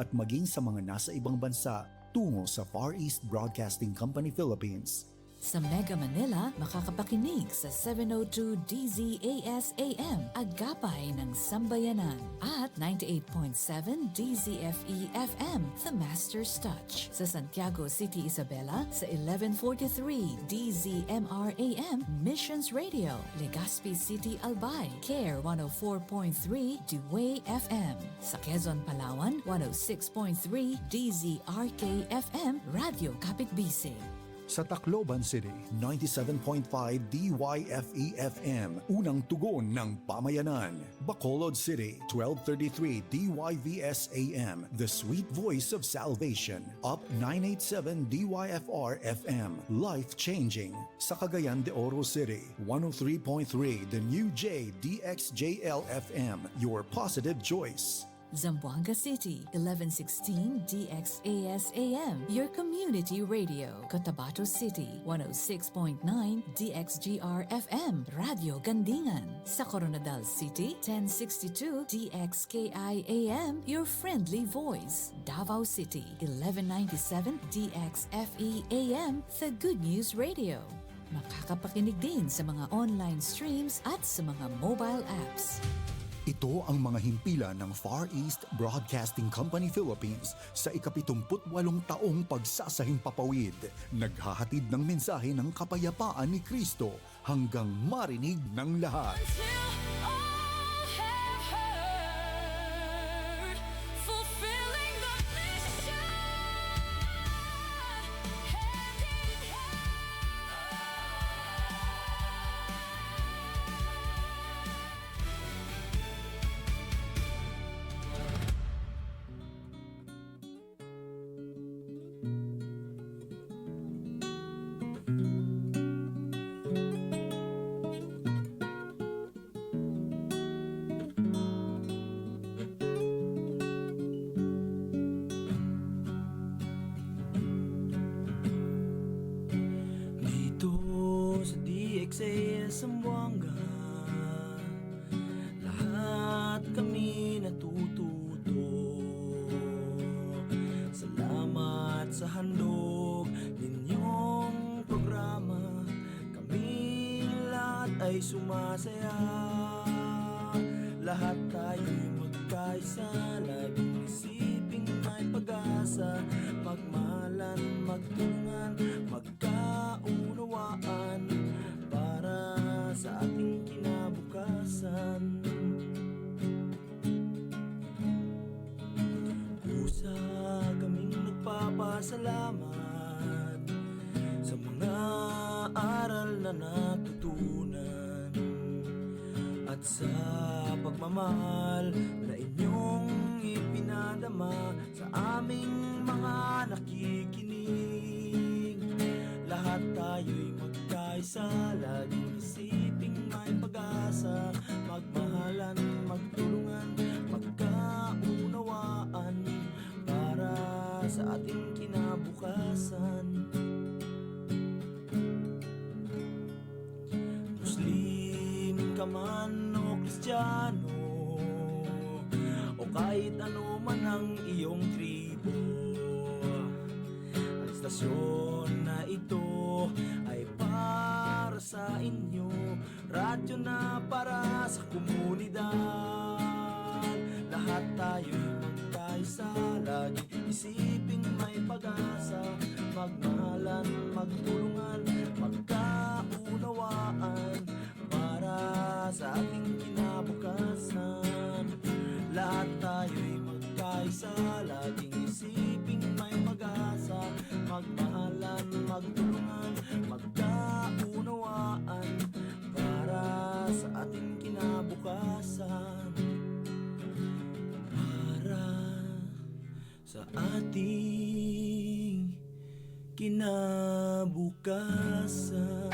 at maging sa mga nasa ibang bansa tungo sa Far East Broadcasting Company Philippines. Sa Mega Manila, makakapakinig sa 702 DZAS AM, Agapay ng Sambayanan, at 98.7 DZFE FM, The Master's Touch. Sa Santiago City, Isabela, sa 1143 DZMR AM, Missions Radio, Legazpi City, Albay, CARE 104.3 Dewey FM. Sa Quezon, Palawan, 106.3 DZRK FM, Radio Kapitbisig. Sa Tacloban City, 97.5 DYFE-FM, unang tugon ng pamayanan. Bacolod City, 1233 DYVS-AM, the sweet voice of salvation. Up 987 DYFR-FM, life-changing. Sa Cagayan de Oro City, 103.3 The New J DXJL-FM, your positive choice. Zamboanga City, 1116 DXAS-AM, your community radio. Cotabato City, 106.9 DXGR-FM, Radio Gandingan. Sa Coronadal City, 1062 DXKI-AM, your friendly voice. Davao City, 1197 DXFE-AM, the Good News Radio. Makakapakinig din sa mga online streams at sa mga mobile apps. Ito ang mga himpilan ng Far East Broadcasting Company Philippines sa ika-78 taong pagsasahing papawid. Naghahatid ng mensahe ng kapayapaan ni Kristo hanggang marinig ng lahat. Zamboanga, lahat kami natututo. Salamat sa handog ninyong programa, kami lahat ay sumasaya. Lahat tayo'y magkaisa, laging isiping may pag-asa. Magmahalan, magtulungan, magkaunawaan para sa ating kinabukasan. Kusa kaming nagpapasalamat sa mga aral na natutunan at sa pagmamahal na inyong ipinadama sa aming mga nakikinig. Lahat tayo'y magkaisa, laging isiping may pag-asa. Magmahalan, magtulungan, magkaunawaan para sa ating kinabukasan. Muslim ka man o Kristiyano, o kahit ano man ang iyong tribo, ang istasyon na ito ay para sa inyo. Radyo na para sa komunidad. Lahat tayo'y magkaisa, lagi isiping may pag-asa. Magmahalan, magtulungan, magkaunawaan para sa ating kinabukasan. Lahat tayo'y magkaisa, laging isiping may pag-asa. Magmahalan, magtulungan, magkaunawaan para sa ating kinabukasan. Para sa ating kinabukasan.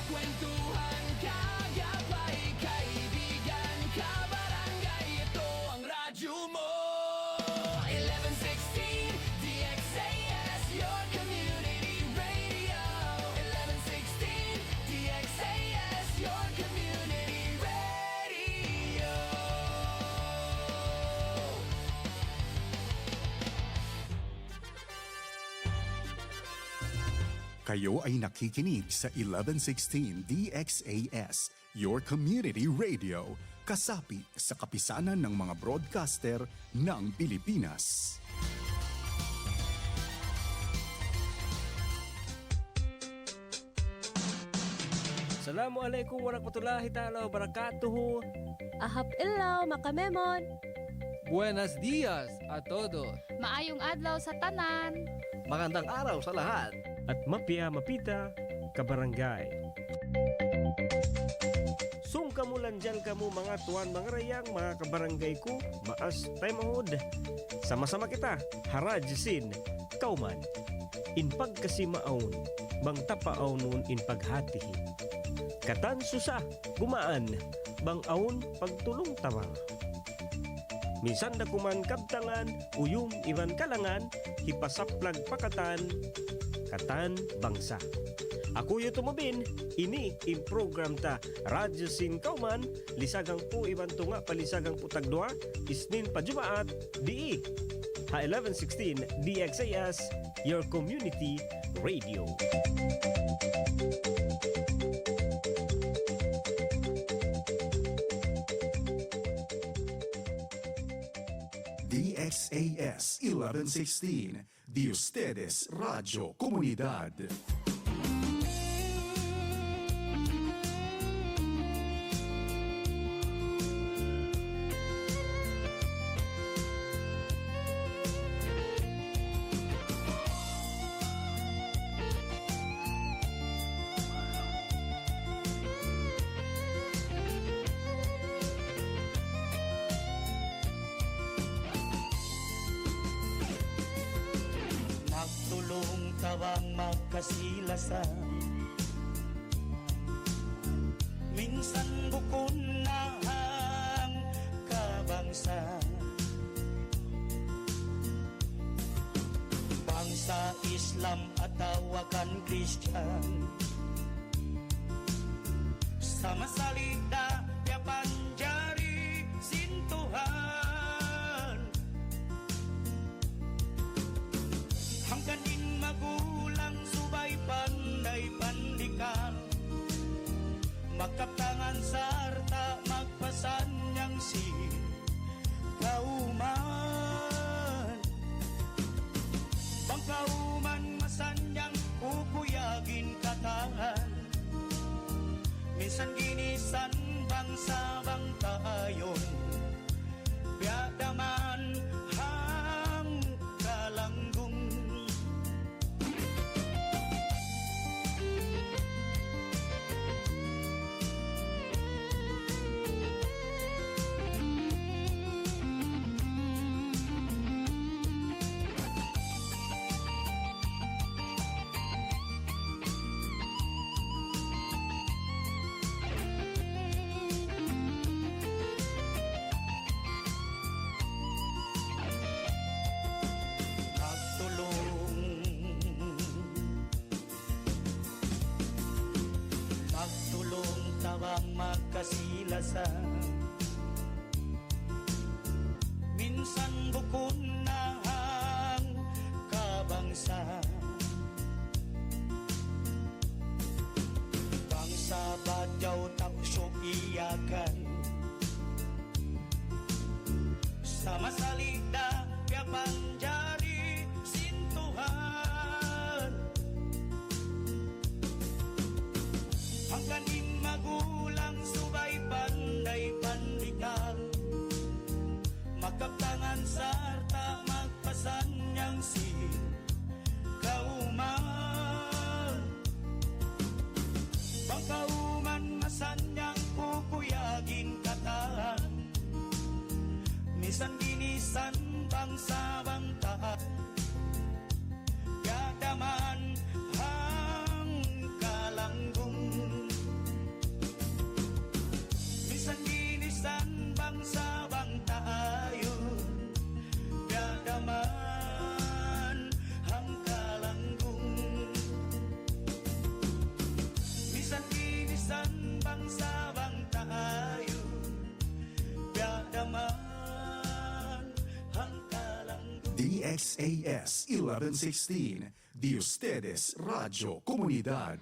Kwentuhan, kagabay, kaibigan, kabarangay. Kayo ay nakikinig sa 1116 DXAS, your community radio, kasapi sa kapisanan ng mga broadcaster ng Pilipinas. Assalamualaikum warahmatullahi ta'ala wabarakatuh. Ahap ilaw, makamemon. Buenos dias a todos. Maayong adlaw sa tanan. Magandang araw sa lahat. At mapia mapita, kabarangay. Sung kamulan dyan kamo mga tuwan, mga rayang, mga kabarangay ko, maas tayo mahod. Sama-sama kita, harajsin, kauman. In pagkasimaon, bang tapaaw nun in paghatihin. Katan susa, gumaan, bang aon pagtulong tawang. Minsan na kuman kabtangan, uyong iban kalangan, hipasaplag pakatan, katan bangsa. Ako yung tumubin, ini in program ta, Radyo Sin Kauman, lisagang po iban tunga, palisagang po tagdua, isnin pa Jumaat, DE. Ha 1116 DXAS, your community radio. DXAS 1116, de ustedes Radio Comunidad. Magtulong tawang magkasilasan, minsan bukon na ang kabangsa. Bangsa Islam at tawakan Christian, sama salita yapan jari sintuhan. Hanggang din magulang subay panday pandikan, magkaptangan sarta magpasanyang si kauman. Bang kauman masanyang ukuyagin katangan, minsan ginisan bangsa bang tayon, biadaman hang kalanggung. Magtulong tawang magkasilasan, minsan bukon na ang kabangsa. Bangsa badyaw tapsyo iyakan, sama salida piapan jari sintuhan. Hanggang din magulang subay panday pandikan, magkaptangan sarta magpasanyang si kauman. Bang kauman masanyang kukuyagin kataan, minsan ginisan bangsa bang taat, yadaman hang kalanggung. Minsan ginisan bangsa bang tayon, yadaman hang kalanggung. Minsan ginisan bangsa bang tayon, yadaman hang kalanggung. DXAS 1116, de ustedes Radio Comunidad.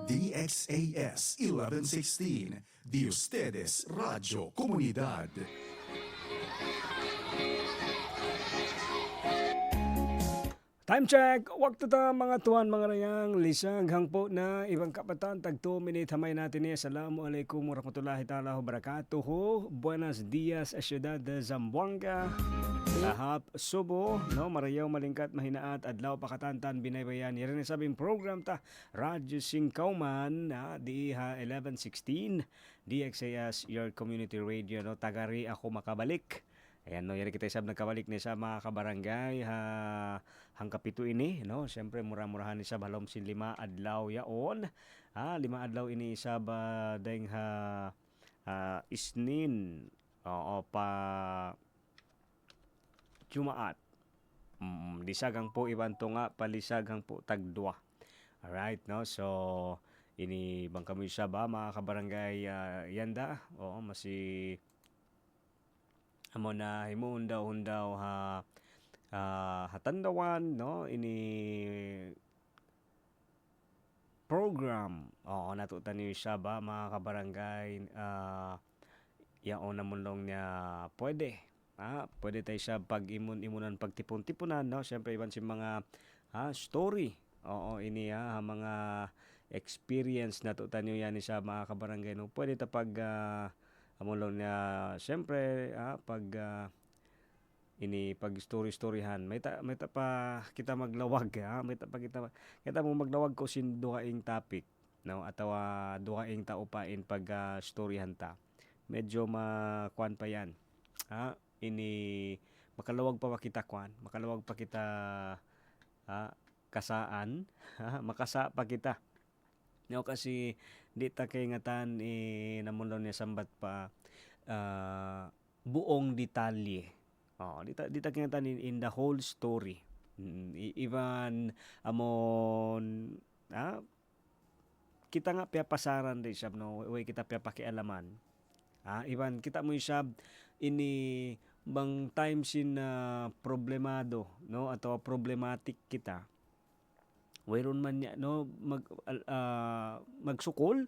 DXAS 1116, de ustedes Radio Comunidad. Time check! Waktu ta mga tuan mga rayang lisag hangpo na ibang kapatan tag 2 minute hamay natin ni Assalamualaikum warahmatullahi ta'ala wabarakatuh. Buenos dias Ciudad de Zamboanga. Lahap Subo, no, marayaw malingkat mahinaat adlaw pakatantan binaybayan. Yan sabing program ta Radyo Singkauman na di ha 1116 DXAS your community radio, no, tagari ako makabalik. Ayan, no, yan kita isab nagkabalik ni sa mga kabarangay ha hangkapito ini, no. Siyempre mura-murahan ni sa balom sin 5 adlaw yaon. 5 adlaw ini isab daing ha isnin o pa Jumaat. Disagang po ibanto nga palisagang po tagdua. Alright, no? So ini bang kami sa ba mga kabarangay yanda? Oo, masi amo na himuon daw ha hatandawan no ini program. Oo, natutan niyo siya ba mga kabarangay, yaon namon long niya pwede. Pwede tayo siya pag-imunan pagtipon-tipunan no. Syempre iban si mga story. Oo, ini mga experience natutan niyo yan siya mga kabarangay no. Pwede ta pag amon long niya syempre pag ini pag story-storyhan may ta pa kita maglawag may ta pa kita mo maglawag ko sin duhaing topic no atawa duhaing taupain pag storyhan ta medyo makuan pa yan ini makalawag pa kita kuan makalawag pa kita kasaan makasa pa kita no kasi di ta kay ngatan namon niya sambat pa buong detalye. Di ta kinatan in the whole story. Even amon kita nga piapasaran din siya no, way kita piapakialaman. Even kita mo siya ini bang times in problemado no atau problematic kita. Wayron man niya no magsukol,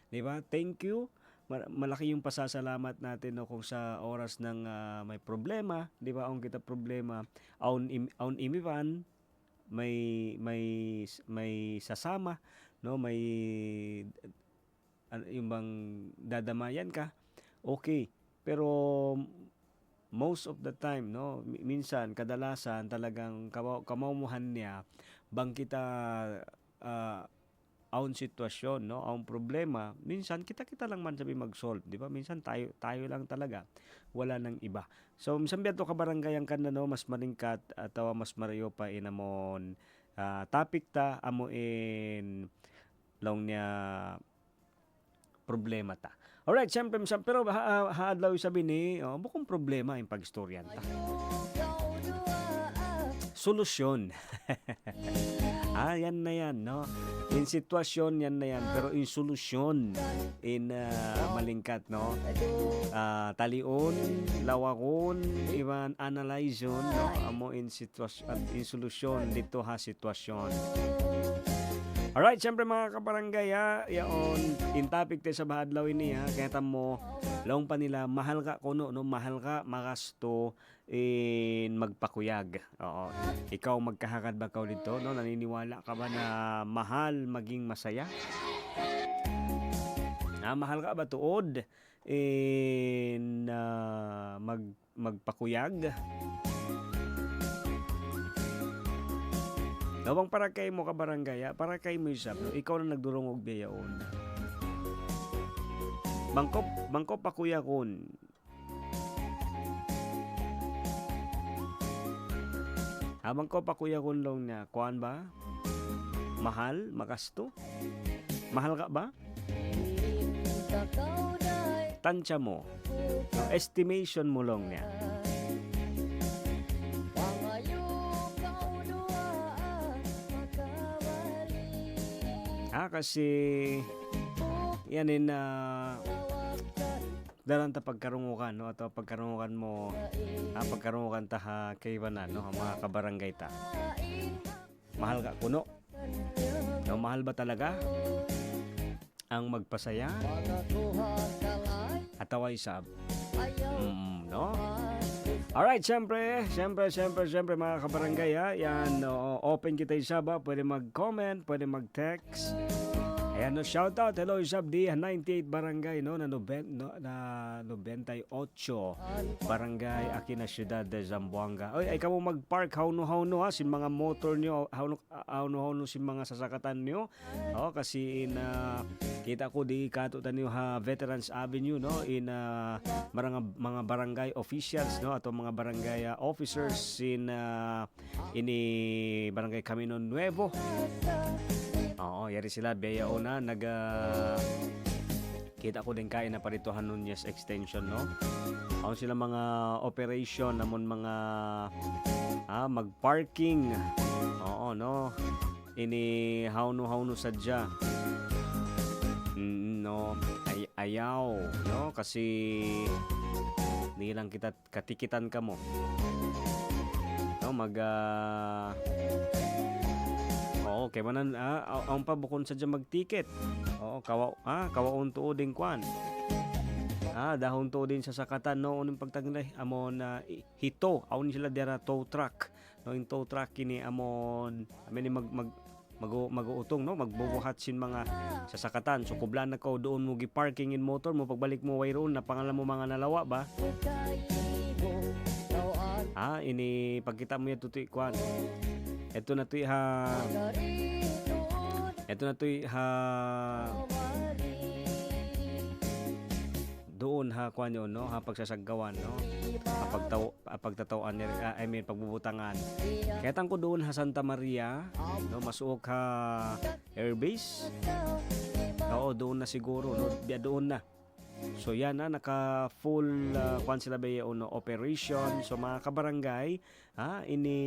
di ba? Thank you. Malaki yung pasasalamat natin no kung sa oras ng may problema, di ba? Ang kita problema, aun imivan may sasama, no? May yung bang dadamayan ka. Okay, pero most of the time, no, minsan kadalasan talagang kamaumuhan niya bang kita aun sitwasyon no ang problema minsan kita lang man sabi mag-solve di ba minsan tayo lang talaga wala nang iba so minsan biadto ka barangay ang kanda no mas maringkat atawa mas mariyo pa inamon topic ta amo in long niya problema ta alright syempre pero haadlaw sabi ni bukong problema yung pagstoryan ta solusyon yan na yan, no? In sitwasyon, yan na yan. Pero in solusyon, in malingkat, no? Talion, lawakon, iban analyzon, no? Amo in sitwasyon, in solusyon, dito sitwasyon. Alright, syempre mga kabarangay, yaon, in topic tayo sa bahadlaw ini, kaya tamo, laong pa nila, mahal ka kuno, no? Mahal ka, makasto, in magpakuyag. Oo. Ikaw magkahakad ba ka dito, no? Naniniwala ka ba na mahal maging masaya? Mahal ka ba tuod in magpakuyag? Nawang para kay mo ka barangay, para kay mo isab, no? Ikaw na nagdurong og biyaon. Bangko pakuyakon. Habang ko pa kuya kunlong niya, kuan ba? Mahal? Makasto? Mahal ka ba? Tansya mo. Estimation mo lang niya. Kasi yan daran ta pagkarungukan no ato pagkarungukan mo pagkarungukan ta kaybanan no mga kabarangay ta mahal ka kuno no mahal ba talaga ang magpasaya atawa isab no alright syempre mga kabarangay yan open kita isaba pwede mag-comment pwede mag-text. Ayan, no, shout out. Hello, Isab di 98 Barangay, no, na 98 Barangay, Aquina, Ciudad de Zamboanga. Oy, ay kamo mag-park, hauno-hauno sin mga motor nyo, hauno-hauno sin mga sasakatan nyo. Kasi kita ko di kato tanyo Veterans Avenue, no, in mga barangay officials, no, ato mga barangay officers in ini Barangay Camino Nuevo. Yari sila beya una kita ko din kain na parituhan nun yes extension no. Sila mga operation namon mga mag-parking. No. Ini hauno sadya. No. ayaw, no? Kasi di lang kita katikitan ka mo. No, oo, kay manan ang pabukon sa dyan magtiket. Oo, kawaon tuoding kwan. Dahon to din sa sakatan no uning pagtagnay amon hito awon sila dera tow truck. No in tow truck kini amon amin mag-uutong no magbubuhat sin mga sasakatan. So kublan na ko doon mo gi-parking in motor mo pagbalik mo way roon na pangalan mo mga nalawa ba? Ini pagkita mo yan tutoy kwan. Ito na tuy ha doon ha kwan yun no ha pagsasagawan no pagtatawaan pagbubutangan kaya tang ko doon ha Santa Maria no masuok ha airbase doon na siguro no doon na. So yan na naka full kwan sila ba no operation. So mga kabarangay ini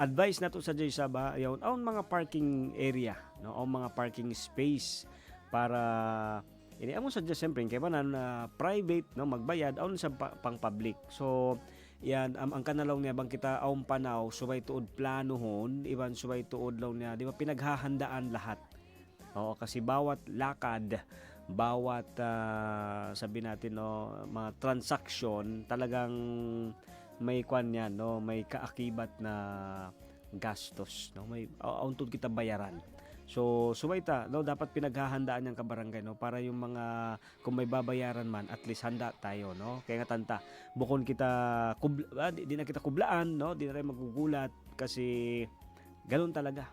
advice na to sa Jay Saba yawn mga parking area no mga parking space para ini amo sa siyempre kay banan private no magbayad aun sa pang public. So yan ang kanalaw niya bang kita aun panaw subay tuod planohon iban subay tuod law niya di ba pinaghahandaan lahat. Oo kasi bawat lakad bawat sabi natin no mga transaction talagang may kwan yan no may kaakibat na gastos no may auntod kita bayaran. So subayta no dapat pinaghahandaan yang kabarangay no para yung mga kung may babayaran man at least handa tayo no kaya nga tanta bukon kita di na kita kublaan no di na rin magugulat kasi ganun talaga.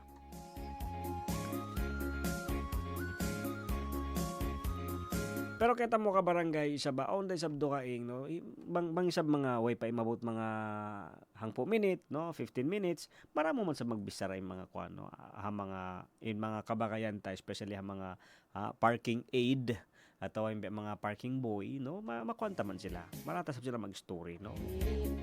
Pero kita mo kabarangay isa ba on day sabdo kaing no bang isab mga wifi mabot mga hangpo minute no 15 minutes para mo man sa magbisaray mga kuan no mga mga kabakayan ta especially mga parking aid atau mga parking boy no makwanta man sila marata sab sila mag-story no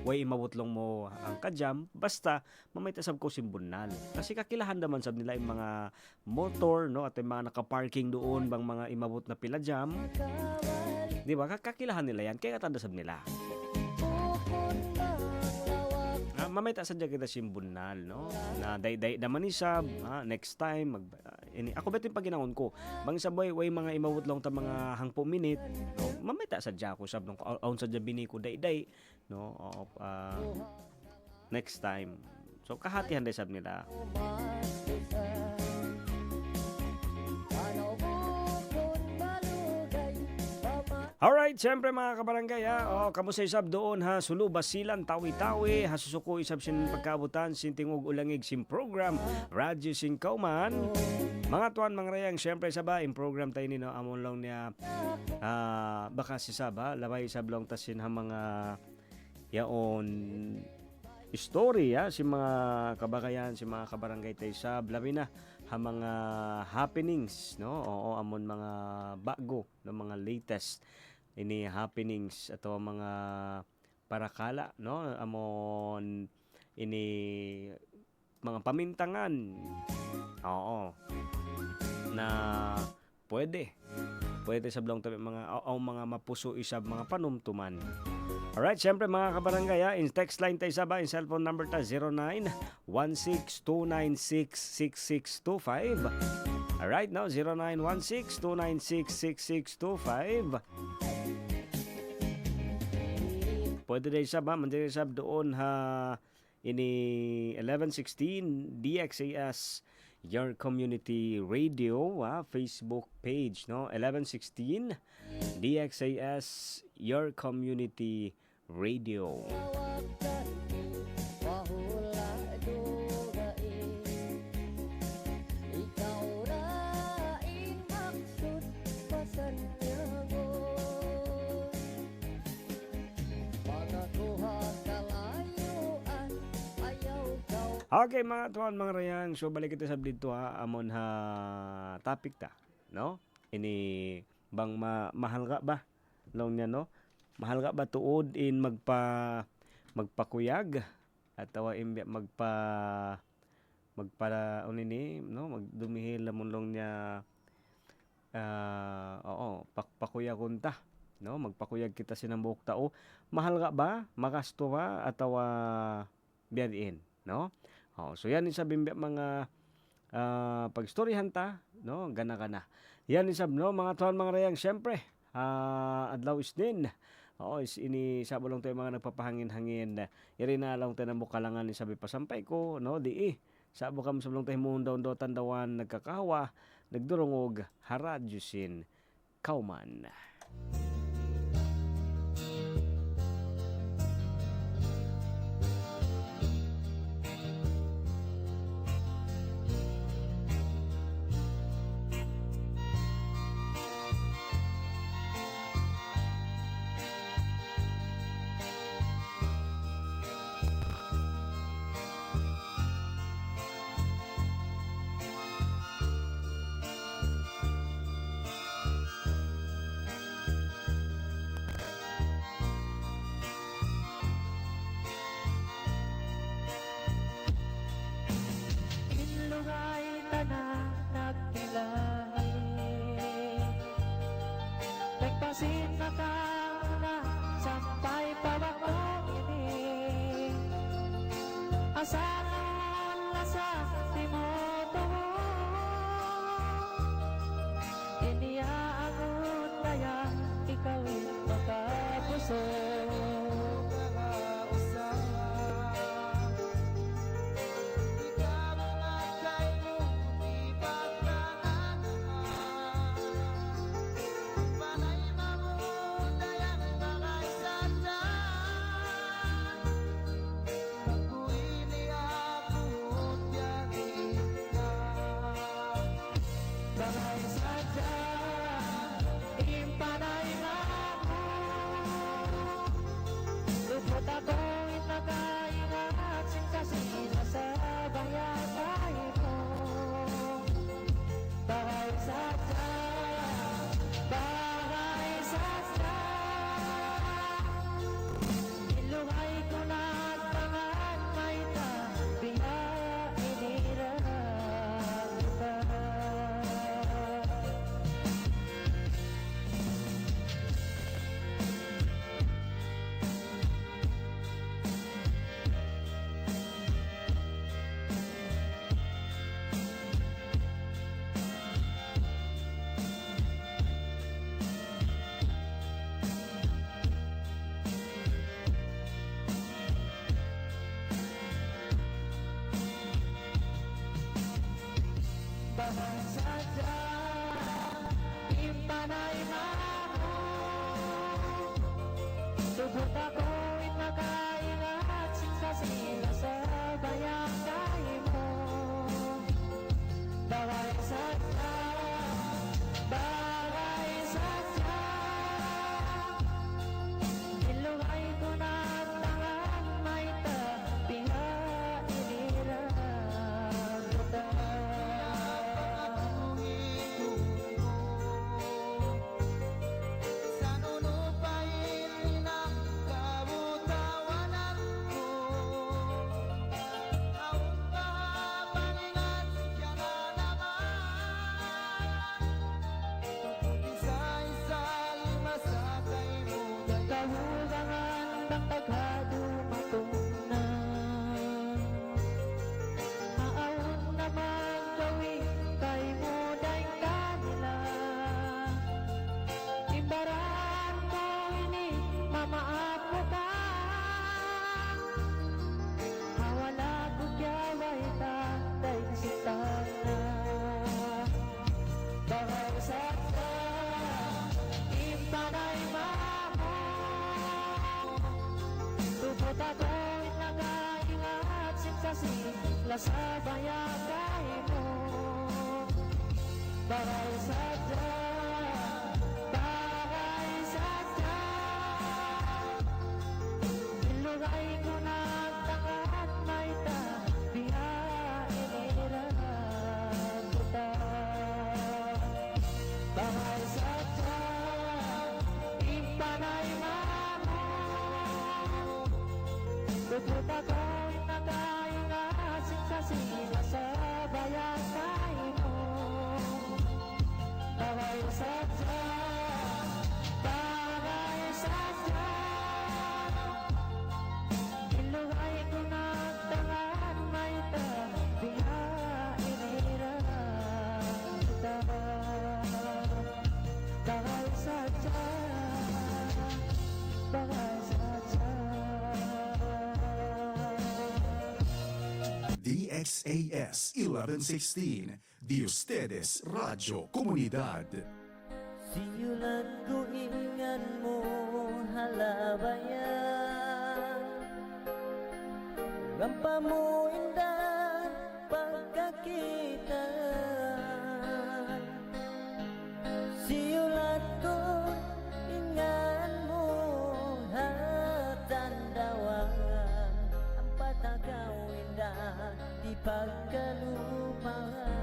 way imabot lang mo ang kajam basta mamay tasab ko simbunal kasi kakilahan naman sab nila yung mga motor no at yung mga naka-parking doon bang mga imabot na pila jam di ba kakilahan nila yan kaya tanda sab nila mamay tasadya kita simbunal no na day naman isab next time ako beto yung paginangon ko bang sabay way mga imawot lang ta mga hangpo minute no mamay tasadya ko sab nung aun sadya bini ko day no next time so kahatihan day sab nila. Alright, siyempre mga kabarangay kamusta isab doon sulu basilan tawi-tawi susuko isab sin pagkabutan sin tingog ulangig sin program Radyo sin Kauman mga tuan mga rayang siyempre isaba in program tayo nino amon lang niya baka si Saba labay isab lang tasin mga yaon story si mga kabakayan si mga kabarangay tayo sab labi na mga happenings no amon mga bago no mga latest ini happenings atau mga parakala no amon ini mga pamintangan na pwede sa blong tabi mga mapuso isab mga panumtuman. Alright, syempre mga kabarangay in text line tayo saba in cellphone number ta 0916-296-6625. Alright, now 0916-296-6625. Pwede tayo saba mandiri sab doon ini 1116 DXAS Your Community Radio Facebook page no 1116 DXAS Your Community Radio. Okay mga tuan mga rayang so balik kita sa dito amon topic ta no ini bang mahal ka ba long niya no mahal ka ba tuod in magpakuyag atawa imbi magpa unini no magdumihil lamon long niya pakuyag unta, no? Magpakuyag kita sinang buok tao. Mahal ka ba? Makasto ba? Ataw biyadiin, no? So yan isa bimbyak mga pagstoryahan ta, no? Gana-gana. Yan isab, no? Mga tuwan mga rayang, syempre, adlaw is din. Ini sabolong tayo mga nagpapahangin-hangin. Iri na lang tayo ng bukalangan ni sabi pasampay ko, no? Sabo kam sabolong tayo muundaw tandawan, nagkakawa, nagdurungog, haradyusin, kauman. Inlungay tanan nagtilay, nagpasin na kauna sampay pabako ini. Asahan lasa timoto, iniaangon kaya ikawin makapuso. Bagay sadya, impanay ako. Lupot ako inagaingat, singkasina sa bayagay mo. Bagay sadya, bagay sadya. Ilungay ko na tangan, may tabiya, inirang kita. Bahang sadya, impanay ako. Lubot ako inagaingat, singkasina sa bayagay mo. Bagay sadya, bagay sadya. Ilungay ko na tangan, may tabiha, inirang kita. Kahulangan bang taghado matunan, aawon naman gawin kay mo day kanila. Imbaran ko ini mamaapo ka, hawala ko kyaway ta day sitana. Bagay sadya, impanay mamo. Lubot ako inagaingat, singkasila sa bayagay mo. Bagay sadya, bagay sadya. Ilungay ko na tangan, may tabiha, inirang kita. Bagay sadya, impanay mamo. Lubot ako inagaingat, singkasina sa bayagay mo. Bagay DXAS 1116, Di Ustedes Radio Comunidad. Siulan ko ingan mo halabayan, rampa mo indah pagkakita. Siulan ko ingan mo hatandawan, ang patakaw indah di pagkalupahan.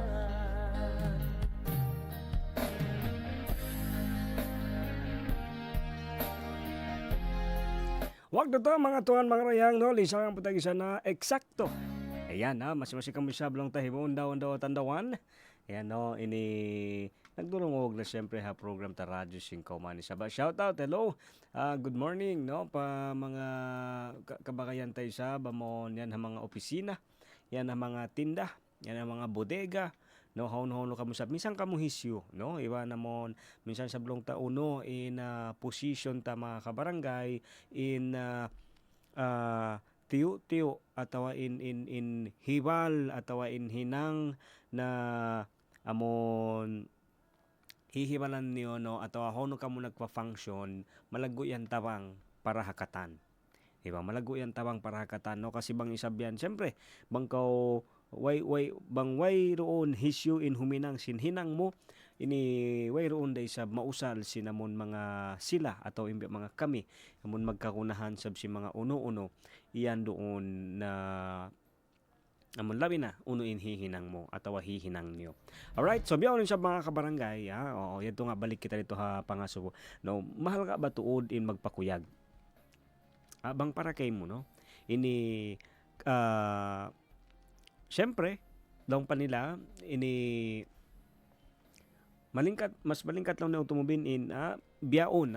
Wag na to mga tuwan mga rayang no, lisang ang patagisan na eksakto. Ayan ha, mas kami sablong tahimon daw tandawan. Ayan no, ini nagdurungog na siyempre ha program ta Radyo 5 man isa ba. Shout out, hello. Good morning no pa mga kabakayan tayo sa bamon yan ha mga opisina, yan ha mga tinda, yan ha mga bodega. No, haon-haon kamo sa minsan kamo hisyo no iba namon minsan sa blong ta uno in position ta mga kabarangay in tiyo atawa in hiwal atawa in hinang na amon hihiwalan niyo no atawa hono kamo nagpa-function malago yan tawang para hakatan. Diba? Malago yan tawang para hakatan no kasi bang isabyan siyempre bangkaw way roon hisyo in huminang sinhinang mo ini way roon day sab mausal sinamon mga sila atau imbi mga kami amon magkakunahan sab si mga uno-uno iyan doon na amon labi na uno in hihinang mo atawa hihinang niyo. Alright, so biyaw sa mga kabarangay oo yan to nga balik kita dito ha pangaso no mahal ka ba tuod in magpakuyag bang para kay mo no ini siyempre, daw pa nila, mas malingkat lang na utumubin in biyaon,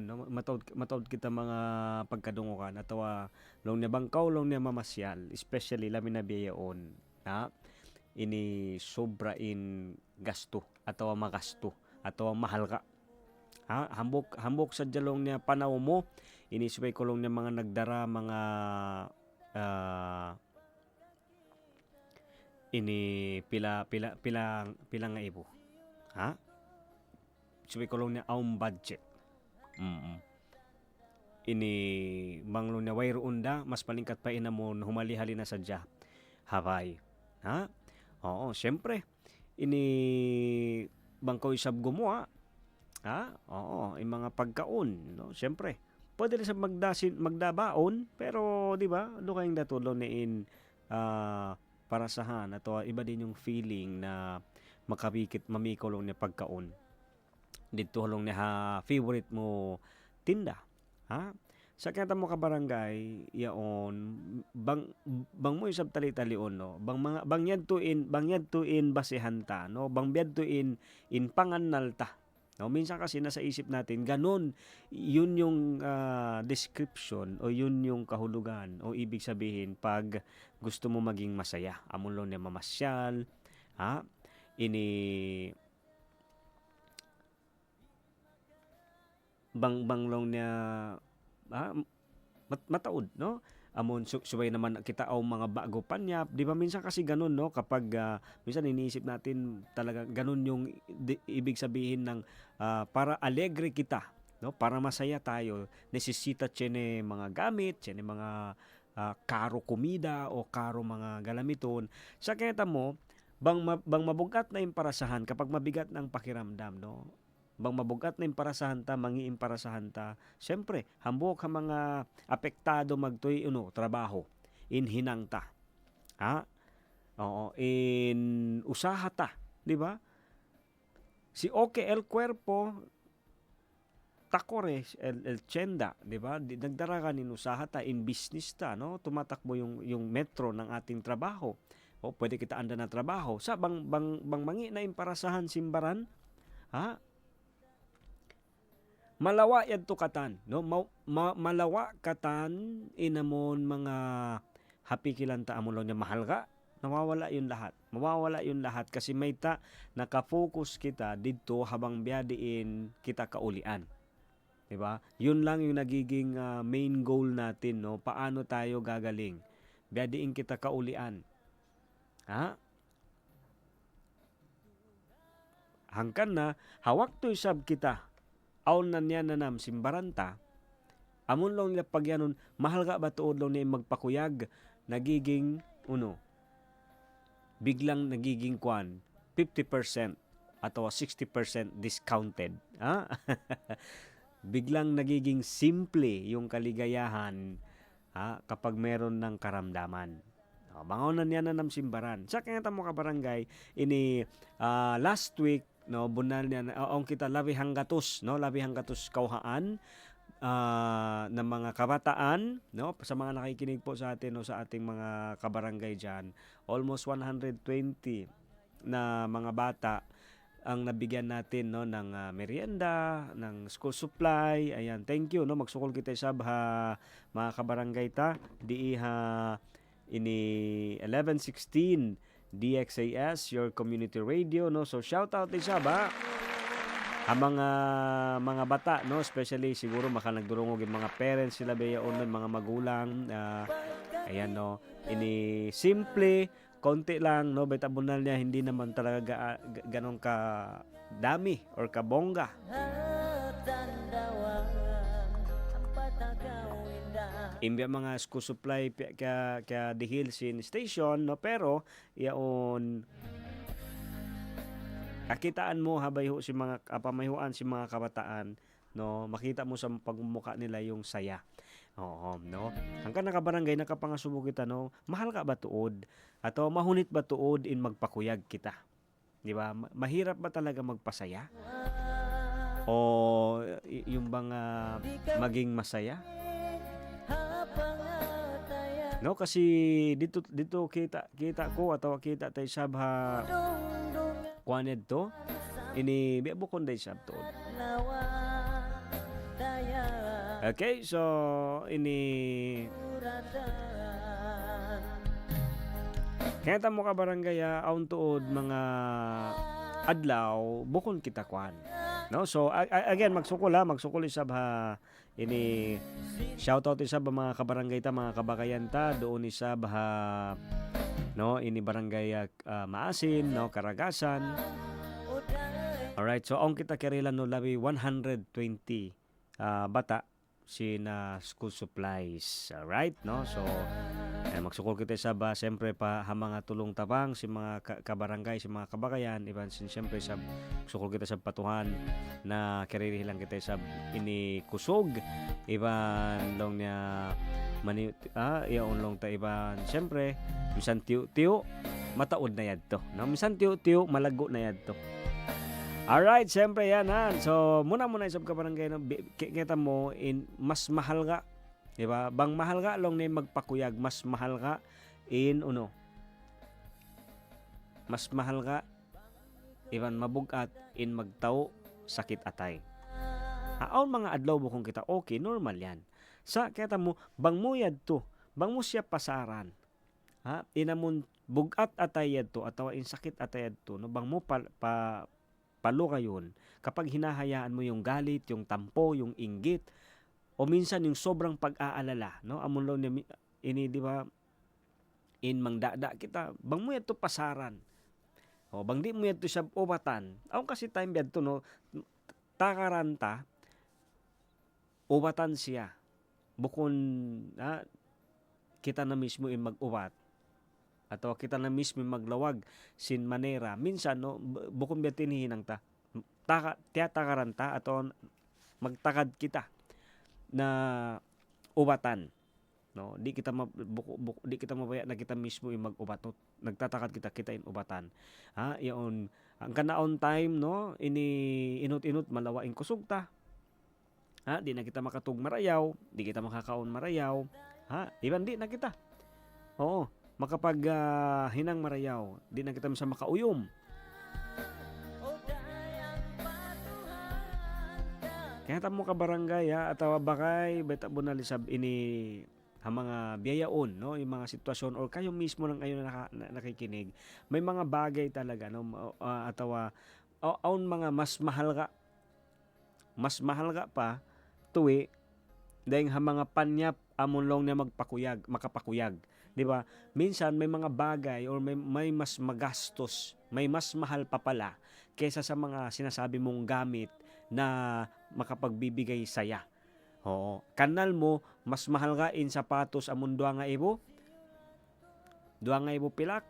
no? Matawad kita mga pagkadungukan atawa long niya bangkaw, long niya mamasyal, especially lamin na biyaon, ini sobra in gasto, atawa magasto, atawa mahal ka. Hambok sa jalong niya panaw mo, ini subay ko long niya mga nagdara, mga ini pila nga ibo sabi ko lang niya ang budget ini manglo niya way unda mas palingkat pa inamon humali-hali na sadya Hawaii oo syempre ini bangkaw isab gumawa oo yung mga pagkaon no syempre pwede rin sa magdabaon pero di ba do kayong datulong ni in parasahan ato iba din yung feeling na makabikit mamikolong niya pagkaon dito halong niya favorite mo tinda sa kanta mo kabarangay yaon bang mo isab tali-talion no bang yad to in basehan ta no bang biad to in panganal ta no minsan kasi nasa isip natin ganun yun yung description o yun yung kahulugan o ibig sabihin pag gusto mo maging masaya amon lo niya mamasyal ini bang long niya mataod no amon subay naman kita o mga bago panyap di ba minsan kasi ganun no kapag minsan iniisip natin talaga ganun yung ibig sabihin ng para alegre kita no para masaya tayo nesesita tiene mga gamit tiene mga karo komida o karo mga galamiton sa kaya mo bang mabugat na yung parasahan kapag mabigat ng pakiramdam no bang mabugat na yung parasahan ta, mangiim parasahan ta. Siyempre, hambok ka mga apektado magtoy trabaho. In hinang ta. Oo, in usaha ta. Di ba? Si Oke el Cuerpo, takores el Chenda, di ba? Nagdara ka nin usaha ta, in business ta, no? Tumatakbo yung metro ng ating trabaho. O, pwede kita anda na trabaho. Sa bang mangi na yung parasahan simbaran, malawa yad to katan no malawa katan inamon mga hapikilan ta amon niya mahal ka mawawala yun lahat kasi may ta nakafocus kita dito habang biyadiin kita kaulian di ba yun lang yung nagiging main goal natin no paano tayo gagaling biyadiin kita kaulian Ha? Hangkan na hawak to isab kita. Aon na niya nanam simbaranta. Amon long nila pagyanon, mahal ka ba tuod long niya magpakuyag, nagiging, biglang nagiging 50% atau 60% discounted. Ha? Biglang nagiging simple yung kaligayahan kapag meron ng karamdaman. Bangon na niya na ng simbaran. Sa kaya mo kabarangay, ini last week, no, bunal niya, ang kita labihang gatos, no, labihang gatos kauhaan, ng mga kabataan, no, sa mga nakikinig po sa atin, no, sa ating mga kabarangay dyan, almost 120 na mga bata ang nabigyan natin, no, ng merienda, ng school supply. Ayan, thank you, no, magsukol kita sab mga kabarangay ta di ini 1116 DXAS, your community radio, no, so shout out sab ang mga bata, no, especially siguro makanagdurungog yung mga parents sila bayaon ng mga magulang. Ayan, no, ini simple konti lang, no, betabunal niya, hindi naman talaga ganong ka dami or kabongga. Imbya mga school supply kaya dihil sin station, no, pero yaon kakitaan mo habayho si mga pamahihuan si mga kabataan, no, makita mo sa pagmumukha nila yung saya. Oo, no. Hanggang nakabarangay nakapangasubo kita, no, mahal ka ba tuod ato mahunit ba tuod in magpakuyag kita? Di ba? Mahirap ba talaga magpasaya? O yung bang maging masaya? No, kasi dito kita ko atau kita tay sabha kuaned to ini bukon day sab tuod. Okay, so ini kaya tamo ka barangay aun tuod mga adlaw bukon kita kuan. No, so again magsukol isab ini shout out isab mga kabarangay ta, mga kabakayan ta doon isab no, ini barangay Maasin, no, Karagasan. Alright, so ang kita karilan no labi 120 bata sina school supplies. Alright, no, so magsukol kita sa siyempre pa mga tulong tabang si mga kabarangay, si mga kabakayan, iban siyempre sa magsukol kita sa patuhan na karirihilang kita sa ini kusog, iban long niya yaon long ta iban siyempre minsan tiyo mataod na yadto, no, minsan tiyo malago na yadto. Alright, siyempre yan so muna isab kabarangay, no, kita mo in mas mahal ka. Diba? Bang mahal ka long ni magpakuyag, mas mahal ka in mas mahal ka iban mabugat in magtaw sakit atay. Aon mga adlaw bukong kita, okay, normal yan. Sa kita mo bang muyad to, bang mo siya pasaran. Inamon bugat atay yadto atawa in sakit atay yadto, no, bang mo palo kayon kapag hinahayaan mo yung galit, yung tampo, yung inggit, o minsan yung sobrang pag-aalala, no, amon law ni ini, di ba, in mangdada kita bang mo yato pasaran o bang di mo yato siya ubatan. Aw kasi time biyadto, no, takaranta ubatan siya bukon kita na mismo in mag-ubat atau kita na mismo maglawag sin manera minsan, no, bukon biyatin hinang takaranta atau magtakad kita na ubatan, no, di kita mabaya na kita mismo yung mag-ubat, no? Nagtatakad kita in ubatan, iyon ang kanaon time, no, ini inut malawaing kusog ta, di na kita makatug marayaw, di kita makakaon marayaw, iban di na kita, oo, makapag hinang marayaw, di na kita sa makauyom. Kaya tamo ka barangay atawa bakay beta bunalisab ini mga biyayaon, no, yung mga sitwasyon or kayo mismo nang kayo nakikinig, may mga bagay talaga, no, atawa aun mga mas mahal ka pa tuwi dahil mga panyap amon long na makapakuyag 'Di ba? Minsan may mga bagay or may mas magastos, may mas mahal pa pala kaysa sa mga sinasabi mong gamit na makapagbibigay saya. Oo. Kanal mo, mas mahal ka in sapatos amon duha nga ibo. Duha nga ibo pilak.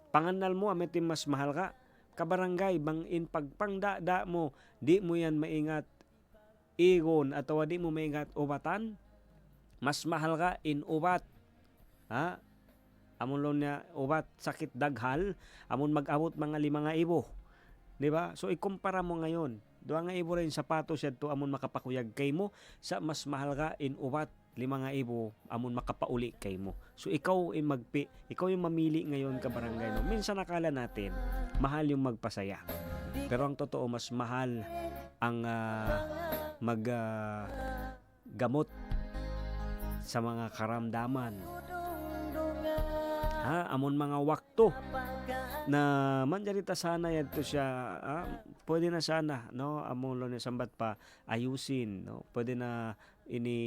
Panganal mo amet mas mahal ka. Kabarangay bang in pagpangdada mo, di mo yan maingat igon atau di mo maingat ubatan. Mas mahal ka in ubat. Ha? Amon lo niya ubat sakit daghal, amon mag-abot mga 5,000. 'Di ba? So ikumpara mo ngayon. Duha nga ibo rin sapatos yadto amon makapakuyag kay mo sa mas mahal ka in ubat 5,000 amon makapauli kay mo. So ikaw yung mamili ngayon ka barangay no. Minsan nakala natin mahal yung magpasaya. Pero ang totoo mas mahal ang gamot sa mga karamdaman. Amon mga wakto na manjarita sana yadto siya, pwede na sana no amon lo ni sambat pa ayusin no. Pwede na ini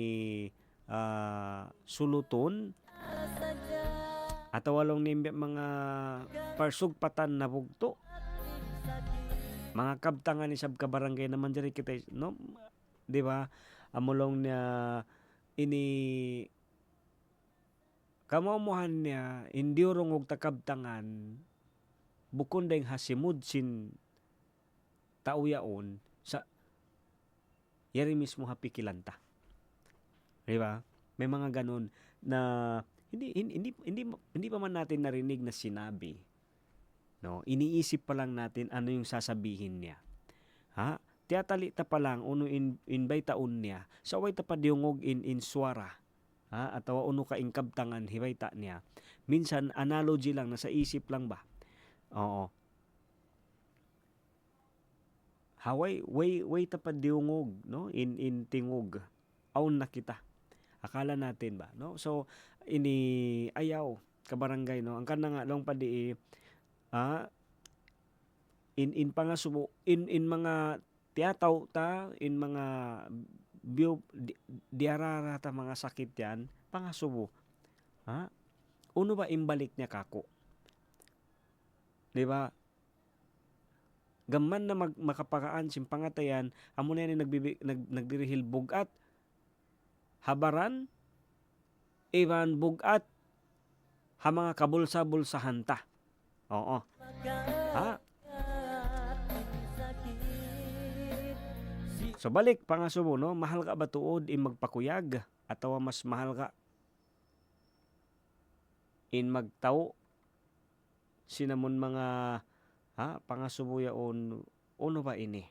suluton ataw walong ni mga parsugpatan na bugto. Mga kabtangan ni sab ka barangay naman diri kita no, 'di ba? Amulong niya ini kamamuhan niya hindi rungog takabtangan bukon dayng hasimud sin tauyaon sa yari mismo hapikilanta. 'Di ba? May mga ganun na hindi pa man natin narinig na sinabi. No, iniisip pa lang natin ano yung sasabihin niya. Tiyatali ta pa lang uno invite taon niya. Sa way ta pa diungog in suara. Atawa uno ka inkabtangan hibay ta niya. Minsan analogy lang nasa isip lang ba. Oo. Haway way ta pa diungog no in tingog. Aun na kita. Akala natin ba no? So ini ayaw kabarangay no. Ang kana nga long padi in pangasubo in mga tiyataw ta in mga diarara ta mga sakit yan pangasubo. Uno ba imbalik niya kako? 'Di ba? Gamman na makapakaan sim pangatayan amo na yan nagdirihil bugat habaran Ivan bugat ha mga kabulsa-bulsahan ta. Oo. So balik pangasubo no, mahal ka ba tuod in magpakuyag atawa mas mahal ka in magtaw sinamon mga pangasubo yaon uno ba ini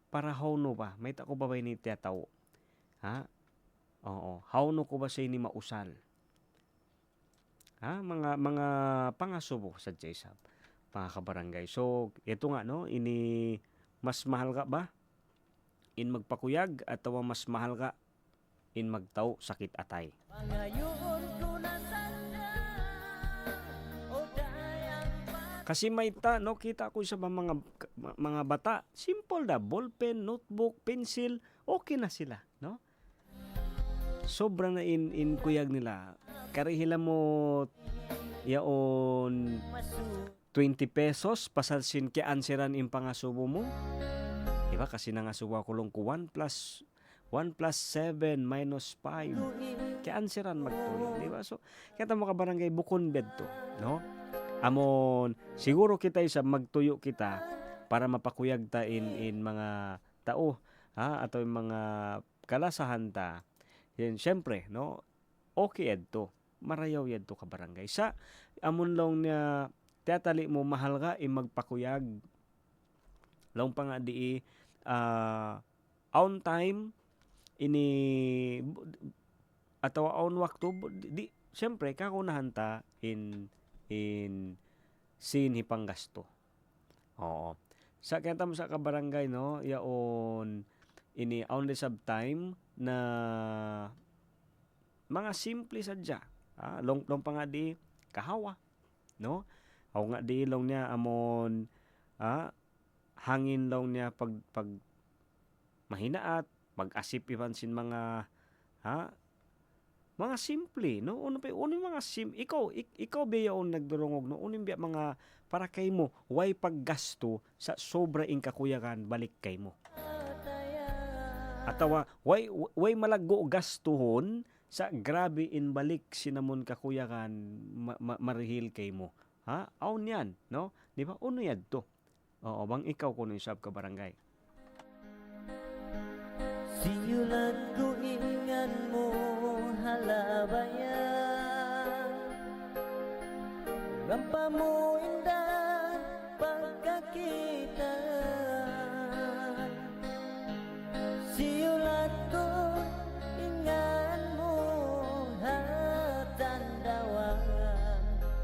para hawno ba may tako ba ni tiyataw oo hawno ko ba sa ini mausal mga pangasubo sa Jaysab mga kabarangay. So ito nga no ini mas mahal ka ba in magpakuyag atawa mas mahal ka in magtaw sakit atay. Kasi may no kita ko sa mga bata, simple da, ballpen, notebook, pencil, okay na sila, no? Sobrang na in kuyag nila. Karihila mo yaon 20 pesos pasalsin ke anseran in pangasubo mo. Diba kasi nangasubo ko lang ko 1 plus 7 minus 5. Ke anseran magtuloy, diba? So kita mo kabarangay bukon bed to, no? Amon siguro kita isa magtuyo kita para mapakuyag ta in mga tao ato yung mga kalasahan ta. Yan syempre no okay adto marayaw yadto ka barangay sa amon long niya tiyatali mo mahal ka magpakuyag long pa nga di on time ini atawa on wakto di syempre kakunahan ta in sin hipanggasto. Oo. Sa kaya tamo sa kabarangay no, yaon ini only sub time na mga simple sadya. Long pa nga di kahawa, no? Aw nga di long niya amon hangin long niya pag mahinaat, pag-asip ipan sin mga mga simple no uno yung mga ikaw biyaon nagdurungog no uno biya mga para kay mo way paggasto sa sobra ing kakuyakan balik kay mo atawa way malaggo gastuhon sa grabe in balik sinamon kakuyakan marihil kay mo ha aun yan no di ba uno yad to oo bang ikaw kuno isab ka barangay Siyulat ko ingan mo halabayan Rampa mo indah pagkakita Siyulat ko ingan mo hatandawan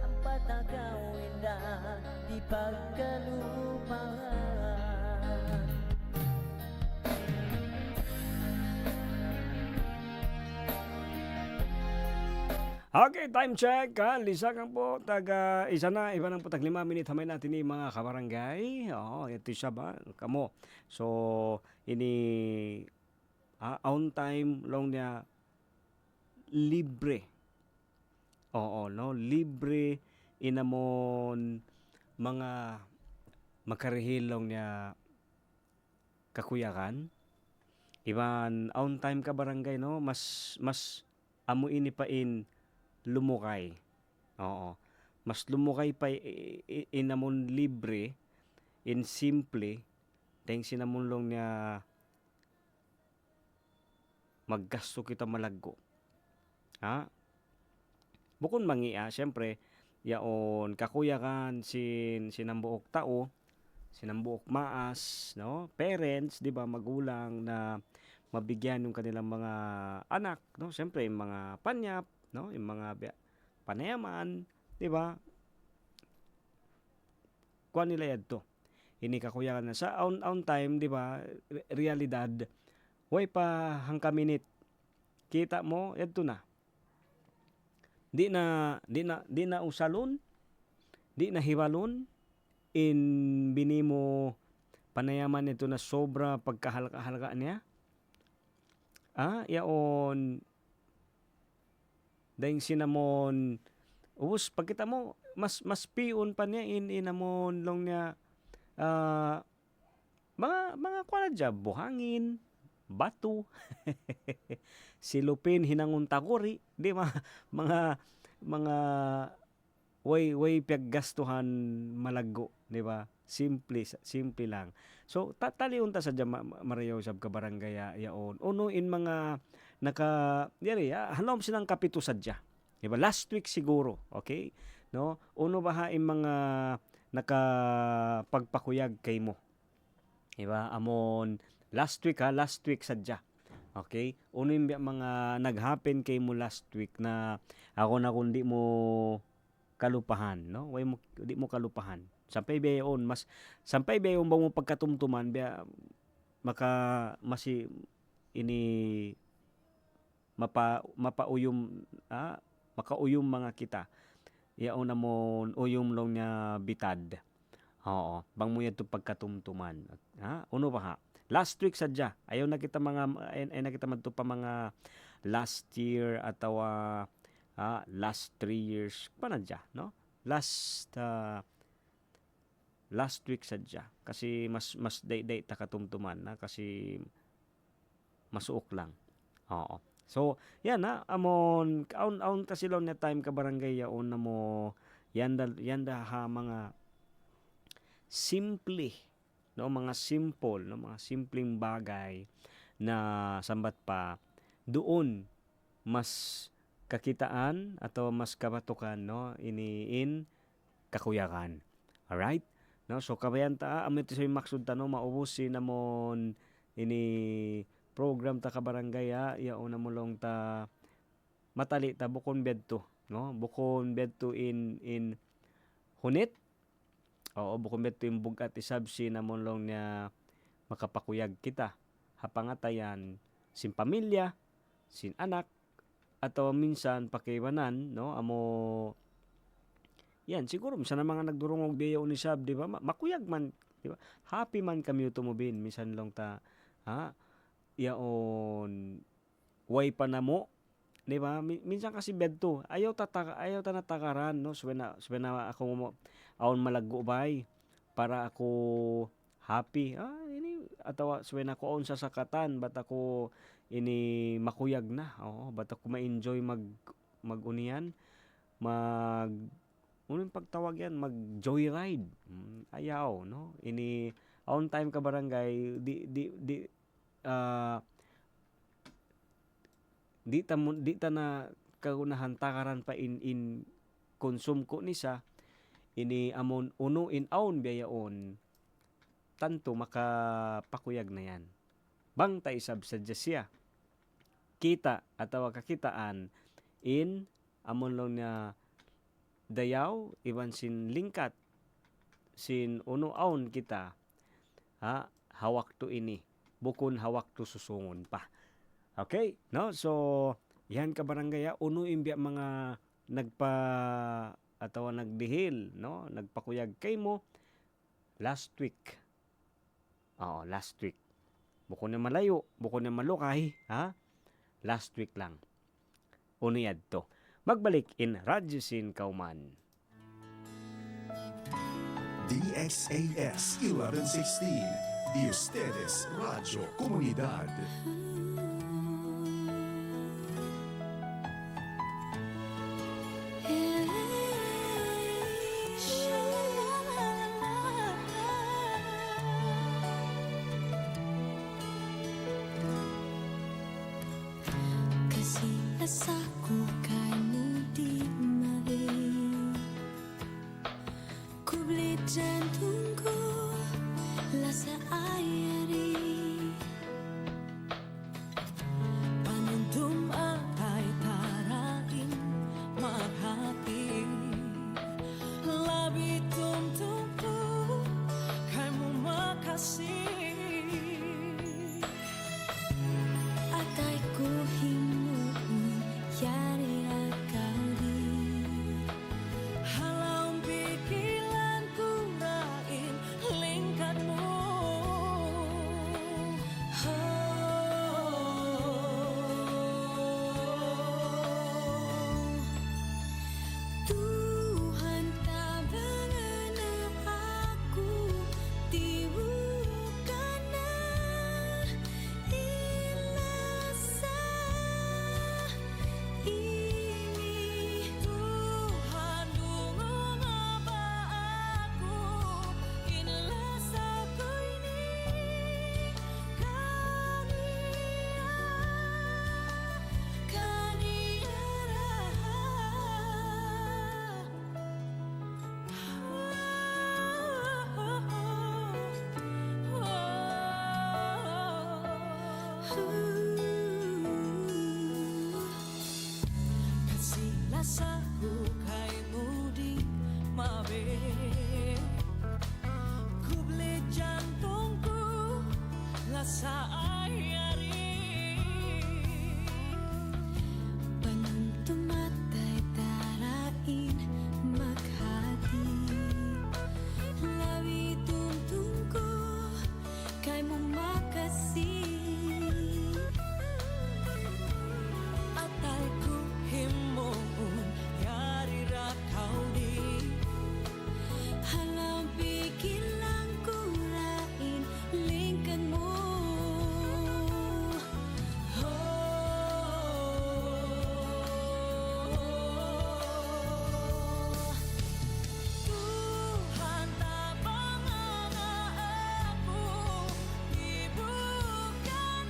Ang patakaw indah di pagkalupahan Okay, time check. Lisa kang po, isa na, iba ng po, 5 minute. Hamay natin ni mga kabarangay. Oo, ito siya ba? Kamo. So, ini, on time long niya, libre. Oo, no? Libre, inamon, mga, makarihil long niya, kakuyakan. Iban, on time ka barangay, no? Mas, amo ini pa in, lumukay. Oo. Mas lumukay pa inamon libre, in simple, dahil sinamon lang niya maggasto kita malaggo. Ha? Bukod mangia, syempre, yaon kakuyakan sinambuok tao, sinambuok maas, no? Parents, di ba, magulang na mabigyan yung kanilang mga anak, no? Syempre, yung mga panyap, no, yung mga panayaman, di ba? Kuha nila yan to. Ini kakuyakan na sa on time, di ba? Realidad. Way pa hangka minute. Kita mo, yan na. Di na usalon, di na hiwalon, in binimo panayaman ito na sobra pagkahalka-halka niya. Yaon dahil sinamon pagkita mo mas pion pa niya inamon long niya mga kuala dya buhangin bato silupin hinangon takori di mga way paggastuhan malaggo di ba simple lang so tataliun ta sa Mario sab ka barangay yaon uno in mga hanom silang kapito sadya. Diba? Last week siguro, okay? No? Uno ba hain mga nakapagpakuyag kay mo. Diba? Amon last week sadya. Okay? Uno yung mga nag-happen kay mo last week na ako na kundi mo kalupahan, no? Di mo kalupahan. Sampay bayon ba mo pagkatumtuman ini makauyom mga kita yaon na mo uyom long niya bitad oo bang mo yan to pagkatumtuman uno pa ha last week sadya ayaw na kita madto pa mga last year atawa last 3 years panadya no last week sadya kasi mas day ta katumtuman na kasi masuok lang oo so, yan amon kaon kasi lang na time ka barangay yaon na mo yanda ha mga simple no mga simple no mga simpleng bagay na sambat pa doon mas kakitaan atau mas kabatukan no iniin kakuyakan. Alright? No, so kabayan ta amo ito sa maksud ta no maubusin namon ini program ta ka barangay yaon na mulong ta matali ta bukon bedto no bukon bedto in hunit bukon bedto in bugat isabsi na mulong niya makapakuyag kita hapangatayan sin pamilya sin anak atau minsan pakiwanan no amo yan siguro minsan na mga nagdurungog biya unisab di ba makuyag man di ba happy man kami utumubin minsan lang ta yaon way pa na mo Di ba? Minsan kasi bedto. Ayaw ta natakaran, no? Suwena ako aon malaggo bay para ako happy. Ini atawa suwena ko aon sa sakatan bat ako ini makuyag na. Oo, bat ako ma-enjoy mag-unian, unang pagtawag yan, mag-joyride. Ayaw, no? Ini on time ka barangay, di ta na kagunahan takaran pa in konsum ko ni sa ini amon uno in aun biyaon tanto makapakuyag na yan. Bang ta isab suggest siya. Kita atawa kakitaan in amon lang na dayaw iban sin lingkat sin uno aun kita hawak to ini bukon hawak to susungon pa. Okay, no? So yan ka barangay, uno imbya mga atawa nagdihil, no? Nagpakuyag kay mo last week. Last week. Bukon na malayo, bukon na malukay, last week lang. Uno yadto. Magbalik in Radyo Sin Kauman. DXAS 1116. Y ustedes Radio Comunidad. Kasi asa ko kay mo di mabe kublit jantung ko lasa ayari panuntum ay tarain marhapi labi tumtumpu kay mo makasih atay ko himuon yari akaw di halaw pikilan ko rain lingkad mo Tuhan tabangan na ako di bukan na ilasa ini Tuhan dumama ba ako inlasa ko ini Kasi lasa ko kay mudi mabe kubli jantung ko lasa ayari panuntum atay tarain maghati labi tumtum ko kay mo makasih atal ko himoon yari ra kaw di halang pikilang ko rain lingkan mo Tuhan tabangan ako di bukan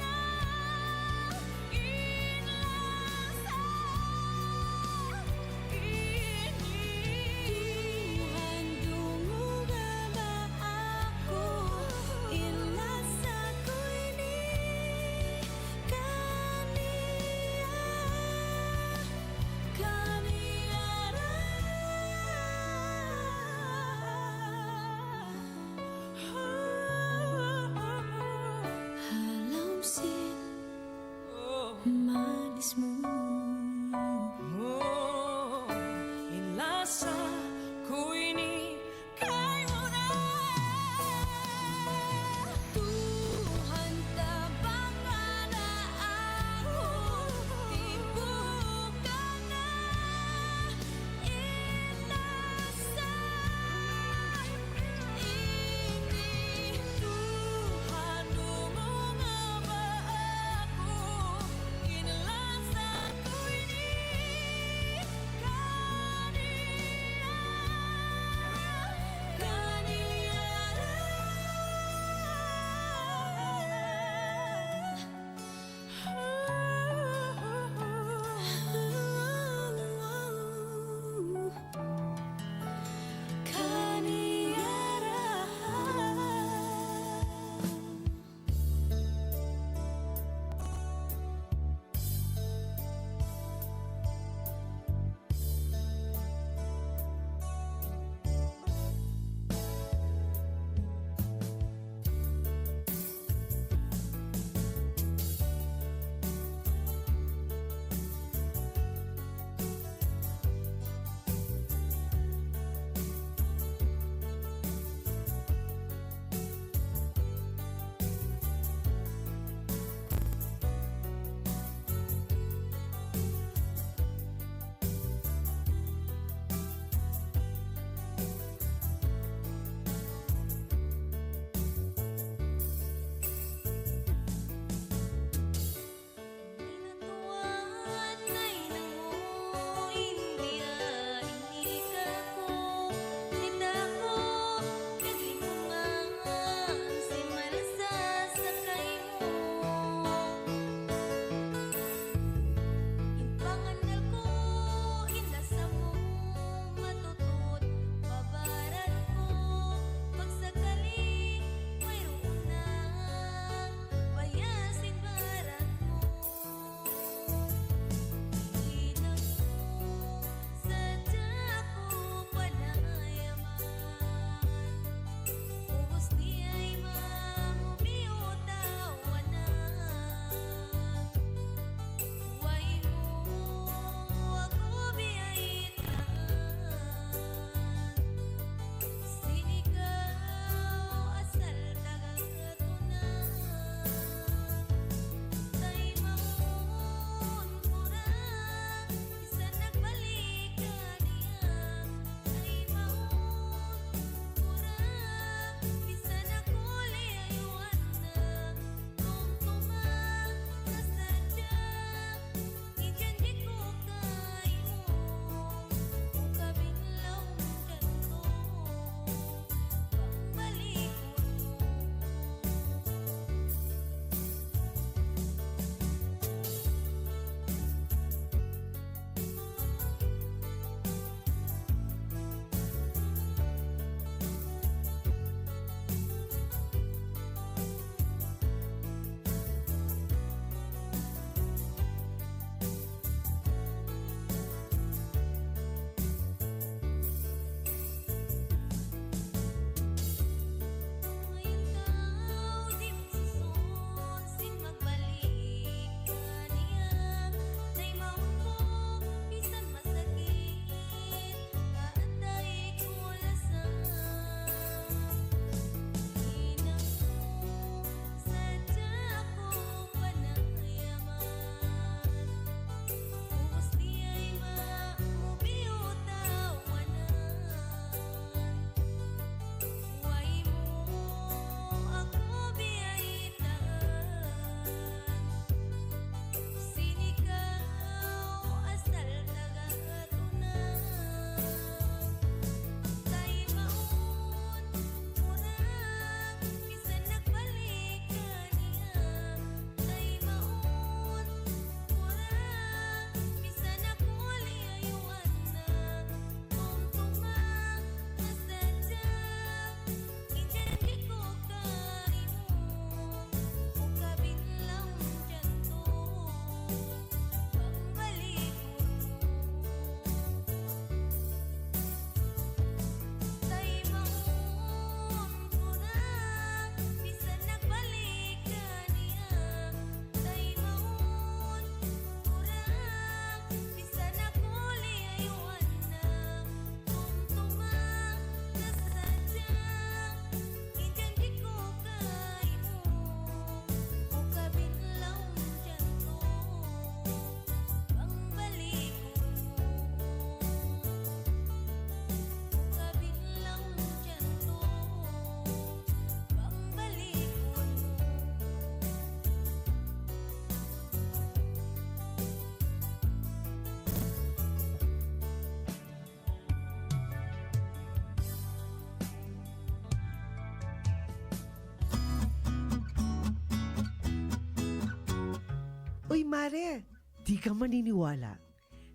Uy, Mare, di ka maniniwala.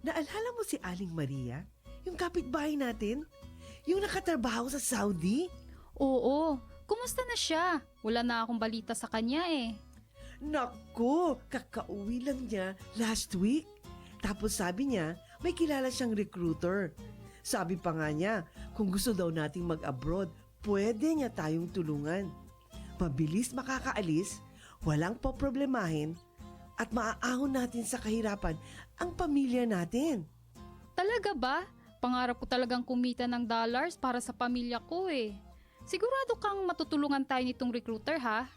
Naalala mo si Aling Maria? Yung kapitbahay natin? Yung nakatrabaho sa Saudi? Oo, kumusta na siya? Wala na akong balita sa kanya eh. Naku, kakauwi lang niya last week. Tapos sabi niya, may kilala siyang recruiter. Sabi pa nga niya, kung gusto daw nating mag-abroad, pwede niya tayong tulungan. Mabilis makakaalis, walang poproblemahin, at maaahon natin sa kahirapan ang pamilya natin. Talaga ba? Pangarap ko talagang kumita ng dollars para sa pamilya ko eh. Sigurado kang matutulungan tayo nitong recruiter ha?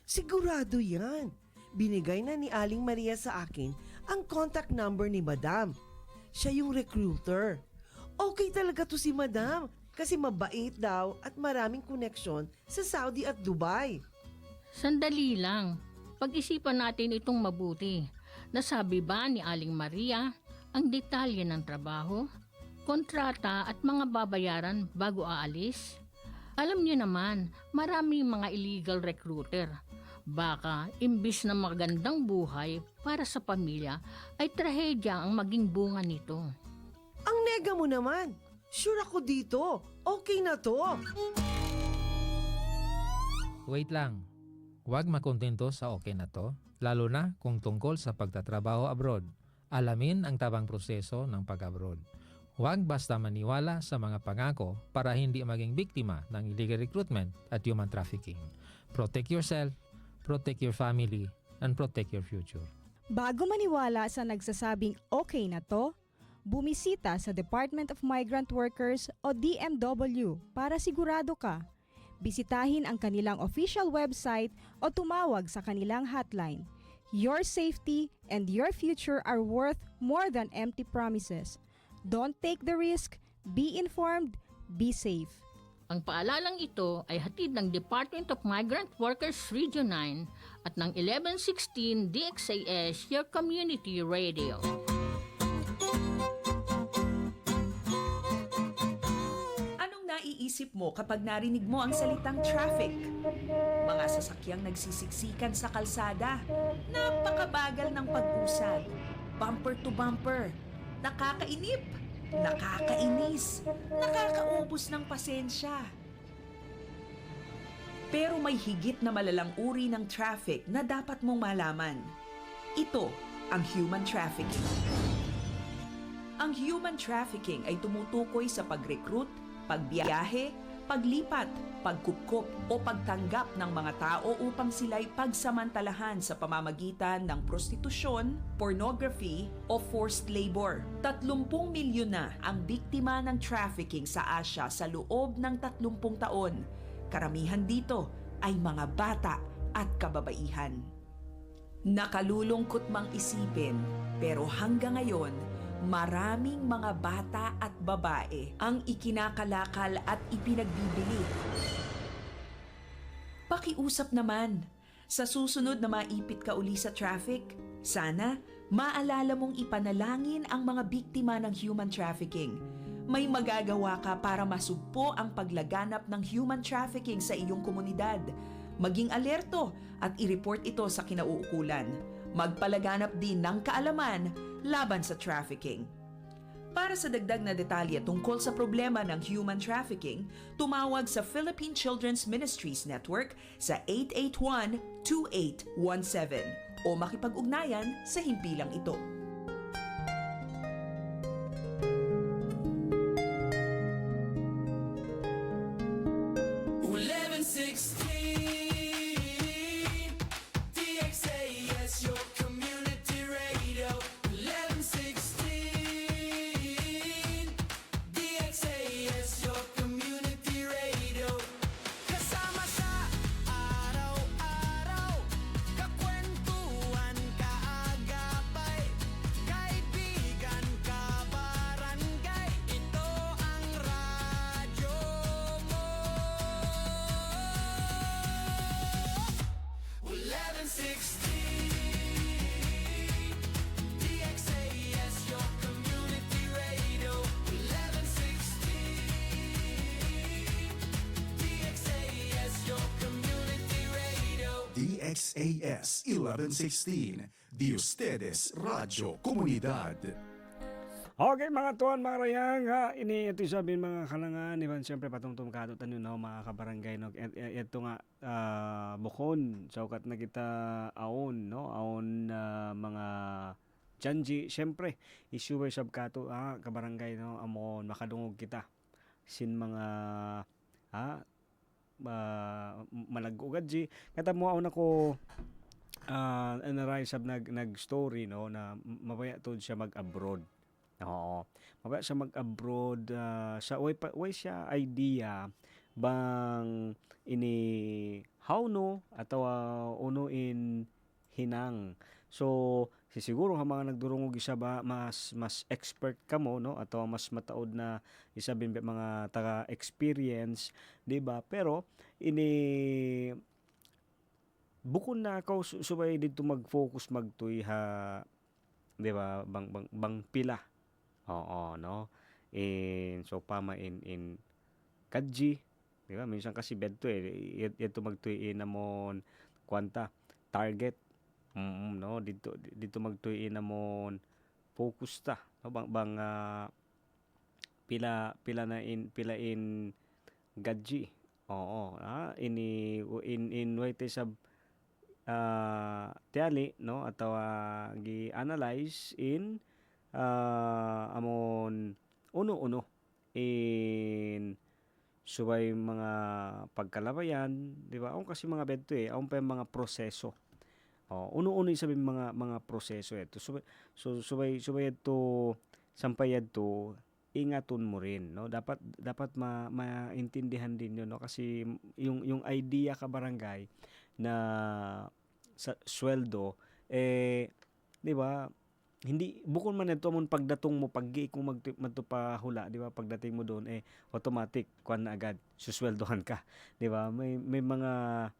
Sigurado yan. Binigay na ni Aling Maria sa akin ang contact number ni Madam. Siya yung recruiter. Okay talaga to si Madam kasi mabait daw at maraming koneksyon sa Saudi at Dubai. Sandali lang. Pag-isipan natin itong mabuti. Nasabi ba ni Aling Maria ang detalye ng trabaho, kontrata at mga babayaran bago aalis? Alam niyo naman, maraming mga illegal recruiter. Baka imbis na magandang buhay para sa pamilya ay trahedya ang maging bunga nito. Ang nega mo naman. Sure ako dito. Okay na to. Wait lang. Huwag makontento sa okay na to, lalo na kung tungkol sa pagtatrabaho abroad. Alamin ang tabang proseso ng pag-abroad. Huwag basta maniwala sa mga pangako para hindi maging biktima ng illegal recruitment at human trafficking. Protect yourself, protect your family, and protect your future. Bago maniwala sa nagsasabing okay na to, bumisita sa Department of Migrant Workers o DMW para sigurado ka. Bisitahin ang kanilang official website o tumawag sa kanilang hotline. Your safety and your future are worth more than empty promises. Don't take the risk. Be informed. Be safe. Ang paalalang ito ay hatid ng Department of Migrant Workers Region 9 at ng 1116 DXAS, your community radio. Naiisip mo kapag narinig mo ang salitang traffic? Mga sasakyang nagsisiksikan sa kalsada, napakabagal ng pag-usad, bumper to bumper, nakakainip, nakakainis, nakakaubos ng pasensya. Pero may higit na malalang uri ng traffic na dapat mong malaman. Ito ang human trafficking. Ang human trafficking ay tumutukoy sa pag-recruit, pagbiyahe, paglipat, pagkupkop o pagtanggap ng mga tao upang sila'y pagsamantalahan sa pamamagitan ng prostitusyon, pornography o forced labor. 30 milyon na ang biktima ng trafficking sa Asia sa loob ng 30 taon. Karamihan dito ay mga bata at kababaihan. Nakalulungkot mang isipin, pero hanggang ngayon, maraming mga bata at babae ang ikinakalakal at ipinagbibili. Pakiusap naman, sa susunod na maipit ka uli sa traffic, sana maalala mong ipanalangin ang mga biktima ng human trafficking. May magagawa ka para masugpo ang paglaganap ng human trafficking sa iyong komunidad. Maging alerto at i-report ito sa kinauukulan. Magpalaganap din ng kaalaman laban sa trafficking. Para sa dagdag na detalye tungkol sa problema ng human trafficking, tumawag sa Philippine Children's Ministries Network sa 881-2817 o makipag-ugnayan sa himpilang ito. DXAS 1116, Di Ustedes Radio Comunidad. Okay mga tuwan, mga rayang, ini ito sabihin mga kalangan, iban siyempre patungtong kadot ano no, mga kabarangay no, ito nga bukon, saukat na kita aon no, aon mga janji, siyempre isuway sab kato kabarangay no, amon makadungog kita sin mga malagugad ji kata mo aon ako anaray sab nag story no na mabaya tod siya mag-abroad. Oo. Mabaya siya mag-abroad sa way siya idea bang ini how no atau uno in hinang. So siguro ha mga nagdurungog isa ba mas expert ka mo no atau mas mataod na isabin mga taga experience, di ba? Pero ini bukod na ako subay dito mag-focus magtuy ha, di ba? Bang pila. Oo, no? So pama in kadji, di ba? Minsan kasi bedto ito magtuyin namon kwanta target. No, dito magtuyin namon focus ta, no? Bang pila in gadji. Oo, in wait sab tiali, no? Atau gi-analyze in amon uno in subay mga pagkalabayan, di ba? Ang kasi mga bedto ang pa mga proseso. Uno sabi mga proseso ito. Subay ito sampayad to ingaton mo rin, no? Dapat maintindihan din 'yon, no? Kasi yung idea ka barangay na sa sweldo di ba? Hindi bukod man ito amon pagdatong mo paggi kung magtupahula, di ba? Pagdating mo doon automatic kuan na agad susweldohan ka, di ba? May mga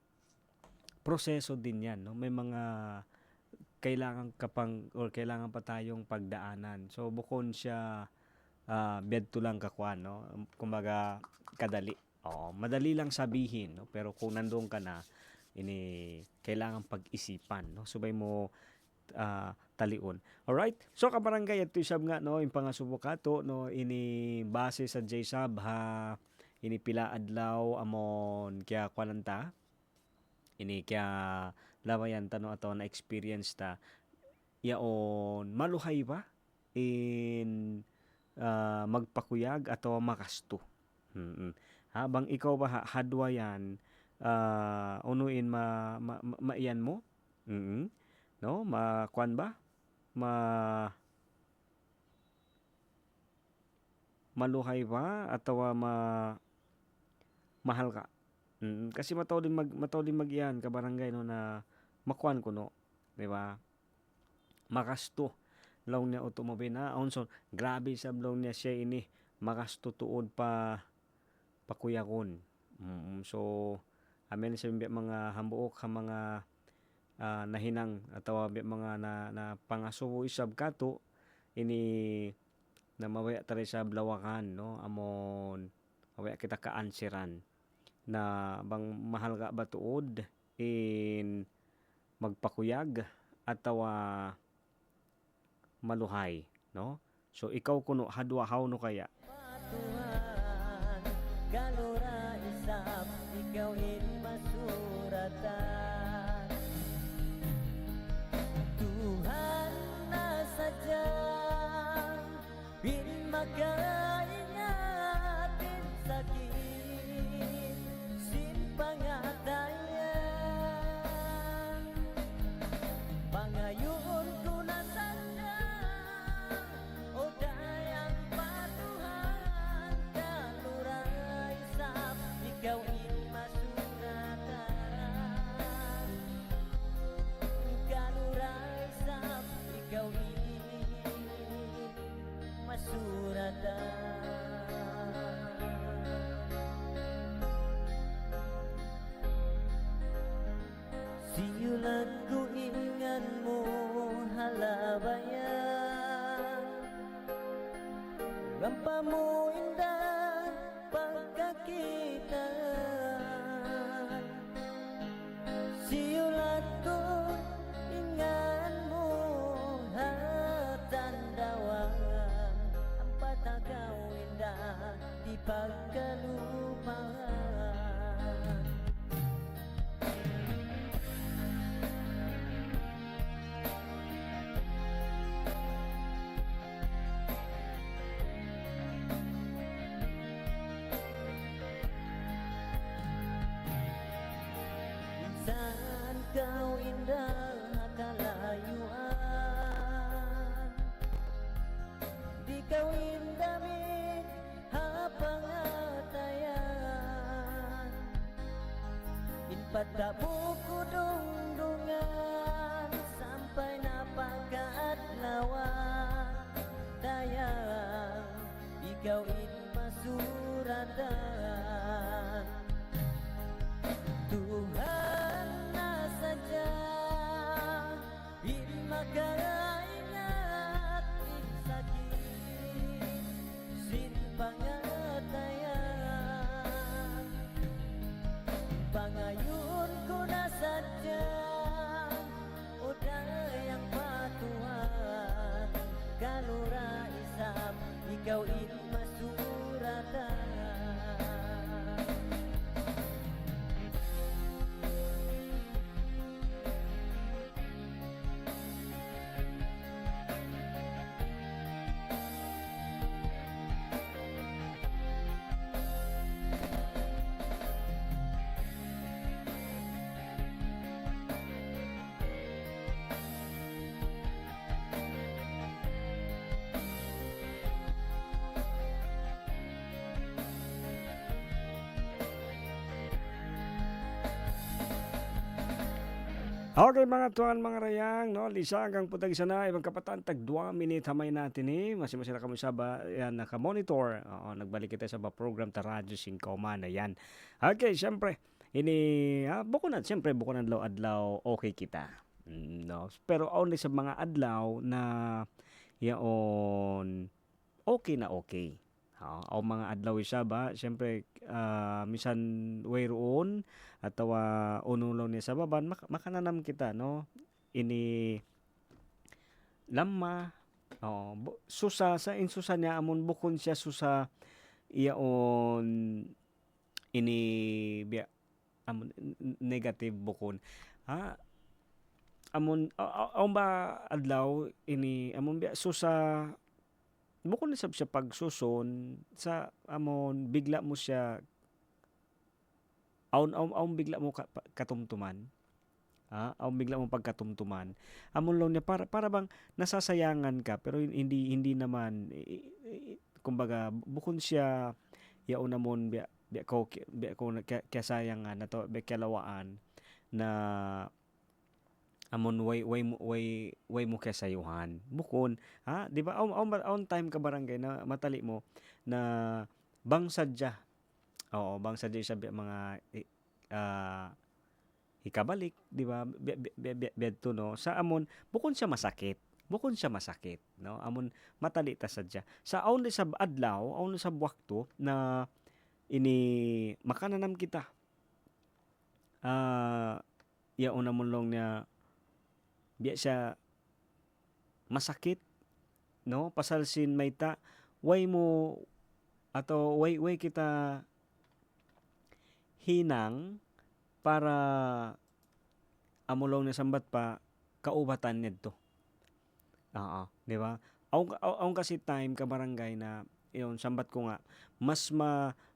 proseso din 'yan, no? May mga kailangan kailangan pa tayong pagdaanan. So bukod siya bedto lang kakuan, no? Kumbaga kadali. Madali lang sabihin, no? Pero kung nandoon ka na ini kailangan pag-isipan, no? Subay mo talion. Alright? So kabarangay ito isab nga no yung pangasubukato no ini base sa JSAB ha ini pila adlaw amon kaya kwananta ini kaya lawayan ta no ato na experience ta yaon maluhay ba in magpakuyag atau makasto. Habang ikaw ba hadwayan unuin maiyan mo? No, makuan ba? Maluhay ba atau mahal ka? Kasi mataw din magiyan ka barangay no na makuan ko no, di ba? Makasto law niya automobile na onson grabe sab law niya siya ini makasto tuod pa pakuyakon. So amen sa mga hambuok ka mga nahinang atau mga na pangasubo isab kato ini na mawaya tari sa blawakan no amon mawaya kita ka-answeran na bang mahal ka ba tuod in magpakuyag atau maluhay, no? So ikaw kuno hadwa how no kaya Galora isap ikaw in masuratan Tuhan na sadyang pinmakaingatin sakit sin pangatayan pangayon ko na sana o dayang patuhan kaluray sap ikaw in masuratan kaluray sap ikaw in masuratan banda kalayuan di kawin dami hapangatayan inpatabo ko dungdungan sampai napakaadlawan dayang ikaw masuratan Tuhan na sadya in makaingat in sakit sin pangatayan pangayon ko na sadya o dayang patuhan kalura isap ikaw in masuratan Okay mga tuan mga rayang no lisagang putag sana ibang kapatan tag 2 minute hamay natin masih na kamo sa ba yan naka-monitor nagbalik kita sa ba program ta radyo 5 na yan. Okay, syempre ini buko na adlaw okay kita. No, pero only sa mga adlaw na yaon okay na okay. O mga adlaw isa ba syempre misan wayroon atawa unulong ni sa baban makananam kita no ini lamma susa sa insusa niya amon bukon siya susa iyaon ini biya amon negative bukon amon ba adlaw ini amon biya susa bukod na siya pagsuson sa amon bigla mo siya aun bigla mo katumtuman aun bigla mo pagkatumtuman amon lang niya para bang nasasayangan ka pero hindi naman kumbaga bukod siya yaon namon biya ko kasayangan na to biya kalawaan na amon way mo kasayuhan bukon di ba on time ka barangay na matali mo na bangsadya bangsadya sa mga ikabalik di ba bedto no sa amon bukon siya masakit no amon matali ta sadya sa only sa adlaw only sa wakto na ini makananam kita yaon namon long niya biya siya masakit no pasalsin may ta way mo ato way kita hinang para amulong na sambat pa kaubatan nito di ba aung kasi time ka barangay na yon sambat ko nga mas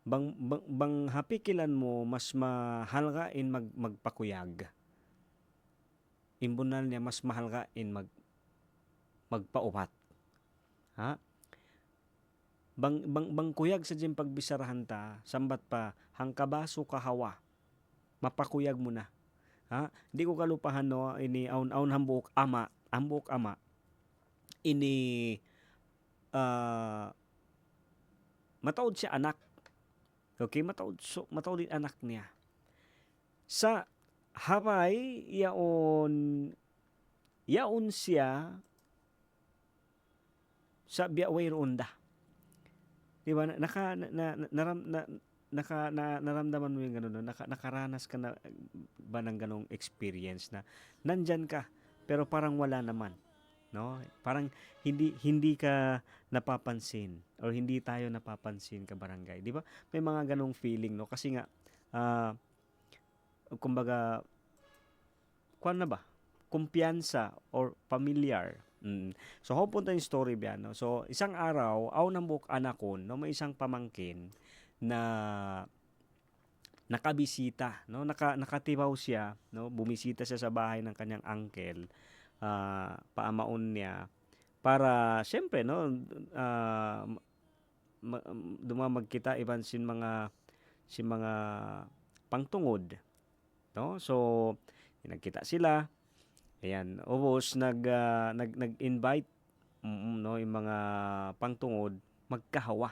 bang hapikilan mo mas mahalgain magpakuyag imbunal niya mas mahal ka magpaupat bang kuyag sa dyan pagbisarahan ta sambat pa hangkabaso kahawa mapakuyag mo na di ko kalupahan no ini aun hambuk ama ini mataod siya anak okay mataod din anak niya sa habay yaon siya sa biyaway ronda. Di ba? Naramdaman mo yung gano'n, nakaranas ka na ba ng ganong experience na nandyan ka, pero parang wala naman. No? Parang hindi ka napapansin or hindi tayo napapansin ka barangay. Di ba? May mga ganong feeling, no? Kasi nga, kumbaga, kuwan na ba? Kumpiyansa or familiar. So, punta yung story biyan. No? So, isang araw, aw nang buok anak ko, no? May isang pamangkin na nakabisita, no? Nakatibaw siya, no? Bumisita siya sa bahay ng kanyang uncle, paamaon niya para siyempre, no, dumamag kita iban sin mga pangtungod, no? So nagkita sila. Ayan, ubos nag-invite, no, yung mga pangtungod magkahawa.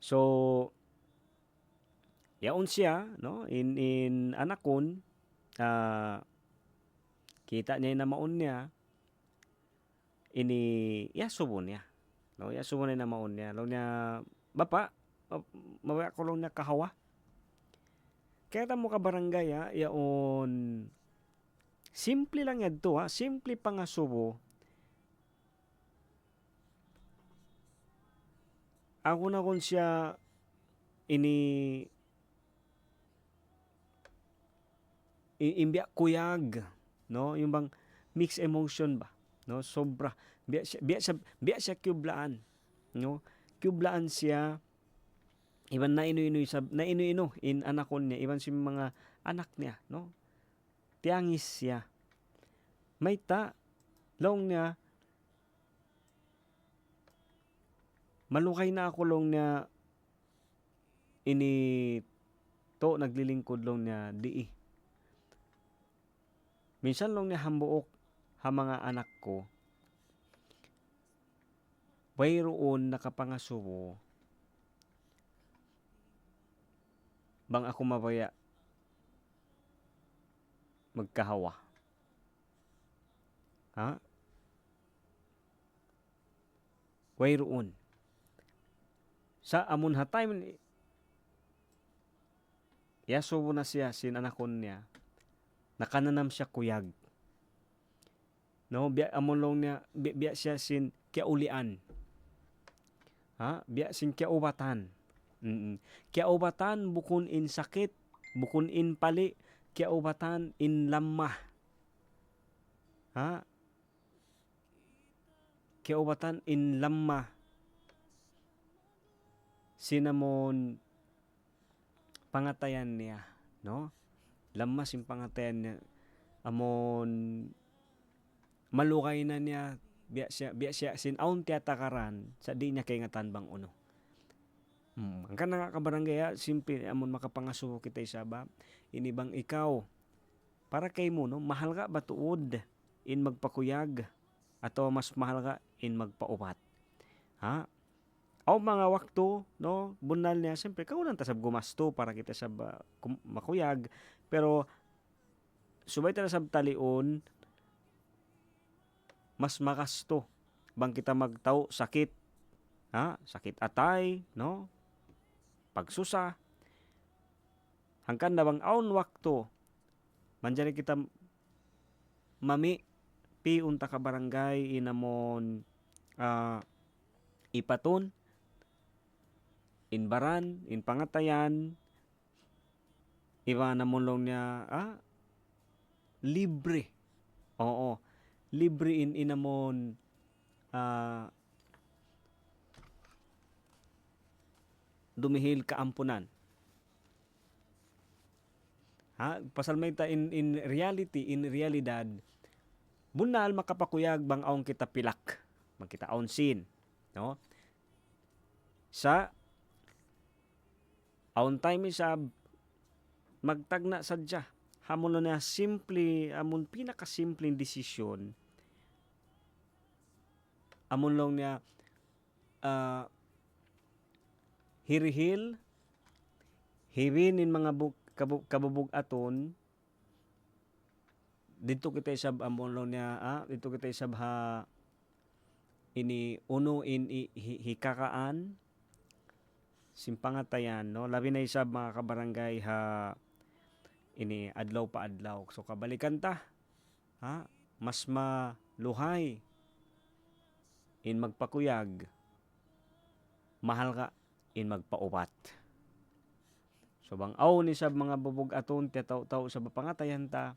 So yaon siya, no, in anakon, kita niya yung namaon niya, yasubo niya, no, yasubo niya namaon niya, lo niya, bapa, mawaya ko lang niya kahawa. Kaya tamo ka barangay, yaon, simple lang yan to, simple pa nga subo. Ako na kung siya imbiya kuyag, no, yung bang mixed emotion ba, no, sobra biya siya kublaan, no, kublaan siya iban na inu in anakon niya, iban si mga anak niya, no, tiangis siya may ta long niya malukay na ako long niya to naglilingkod long niya minsan long niya hambuok ha mga anak ko wayroon nakapangasubo bang ako mabaya magkahawa, wayroon sa amon ha time yasubo na siya sin anakon niya nakananam siya kuyag, no, biya amon long niya biya siya sin kiaulian, biya sin kiaubatan, kiaubatan bukun in sakit, bukun in pali, kiaubatan in lamah, kiaubatan in lamah, sinamon pangatayan niya, no, lamah sin pangatayan niya, amon malukay na niya biya siya sin aun tiya takaran sa di niya kay ngatan bang uno. Ang kanang kabarangay, simple amon makapangasubo kita isaba inibang ikaw para kay mo, no, mahal ka ba tuod in magpakuyag ato mas mahal ka in magpaubat, aw mga wakto, no, bunal niya siyempre kaunan ta sab gumasto para kita sab makuyag pero subay ta sab talion mas makasto bang kita magtaw sakit, sakit atay, no, pagsusa hangkan na bang aun wakto manjari kita mami piunta ka barangay inamon ipaton inbaran in pangatayan iba namon long niya libre, oo, libre in inamon dumihil kaampunan, pasalmay ta in realidad bunal makapakuyag bang aong kita pilak bang kita aon sin, no, sa aon time isa magtagna sadya hamon na simple amon pinakasimpleng desisyon amon long niya hirihil hibin in mga kabubug aton dito kita isab amon long niya dito kita isab ha ini uno in hikakaan simpangatayan, no, labi na isab mga kabarangay ha ini adlaw pa adlaw so kabalikan ta mas maluhay in magpakuyag mahal ka in magpaubat. So bang aw ni sab mga bubog aton ti taw sa pangatayan ta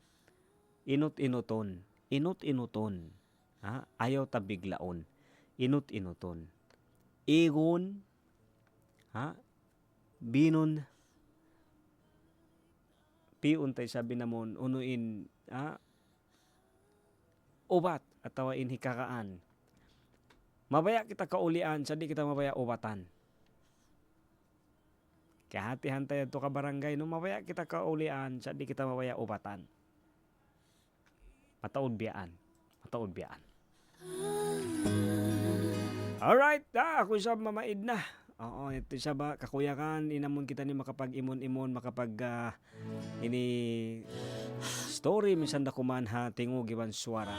inut-inuton, ayaw ta biglaon, inut-inuton, igon, binon piuntay sabi namon unuin ubat at tawain hikakaan. Mabaya kita kaulian, sa di kita mabaya ubatan. Kaya hati-hantay ito ka barangay, no mabaya kita kaulian, sa di kita mabaya ubatan. Mataod biyaan. Alright, ako isa mamaid na. Oo, ito siya ba, kakuyakan, inamon kita ni makapag-imon-imon, ini story, minsan na kuman ha, tingo, giban suara.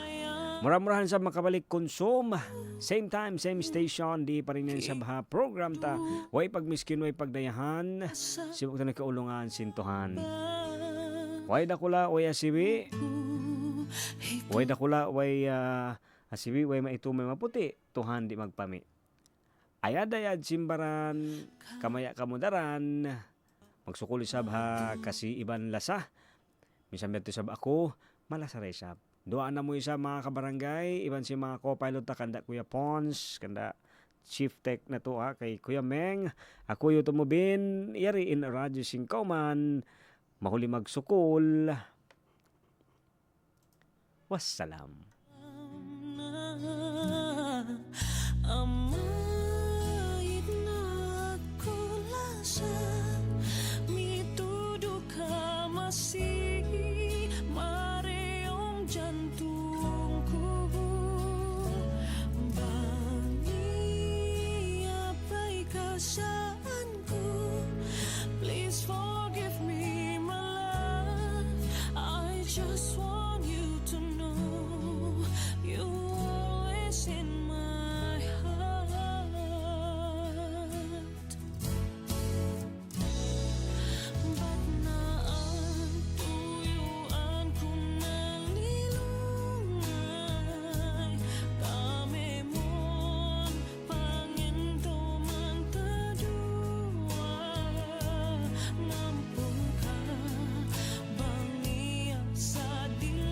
Mura-murahan sa makabalik konsum. Same time, same station, di pa rin yan sa baha program ta. Way pagmiskin, way pagdayahan, sibuk ta nagkaulungan, sintuhan. Way dakula, way asiwi. Way dakula, way asiwi, way maitumay maputi. Tuhan di magpami. Ayad-ayad simbaran, kamaya kamudaran, magsukuli sabha kasi iban lasa. Minsan beto sab ako, malasaray sab. Doan na mo isa mga kabarangay, iban si mga co-pilot ta kanda Kuya Pons, kanda Chief Tech na to kay Kuya Meng. Ako yung tumubin, yari in Radyo Singkauman, mahuli magsukul. Wassalam. Just want you to know you're always in my heart. Ba't naantuyuan ko nalilungay? Kami mon panginto man tadua. Nampun ka bang iya sa dilim?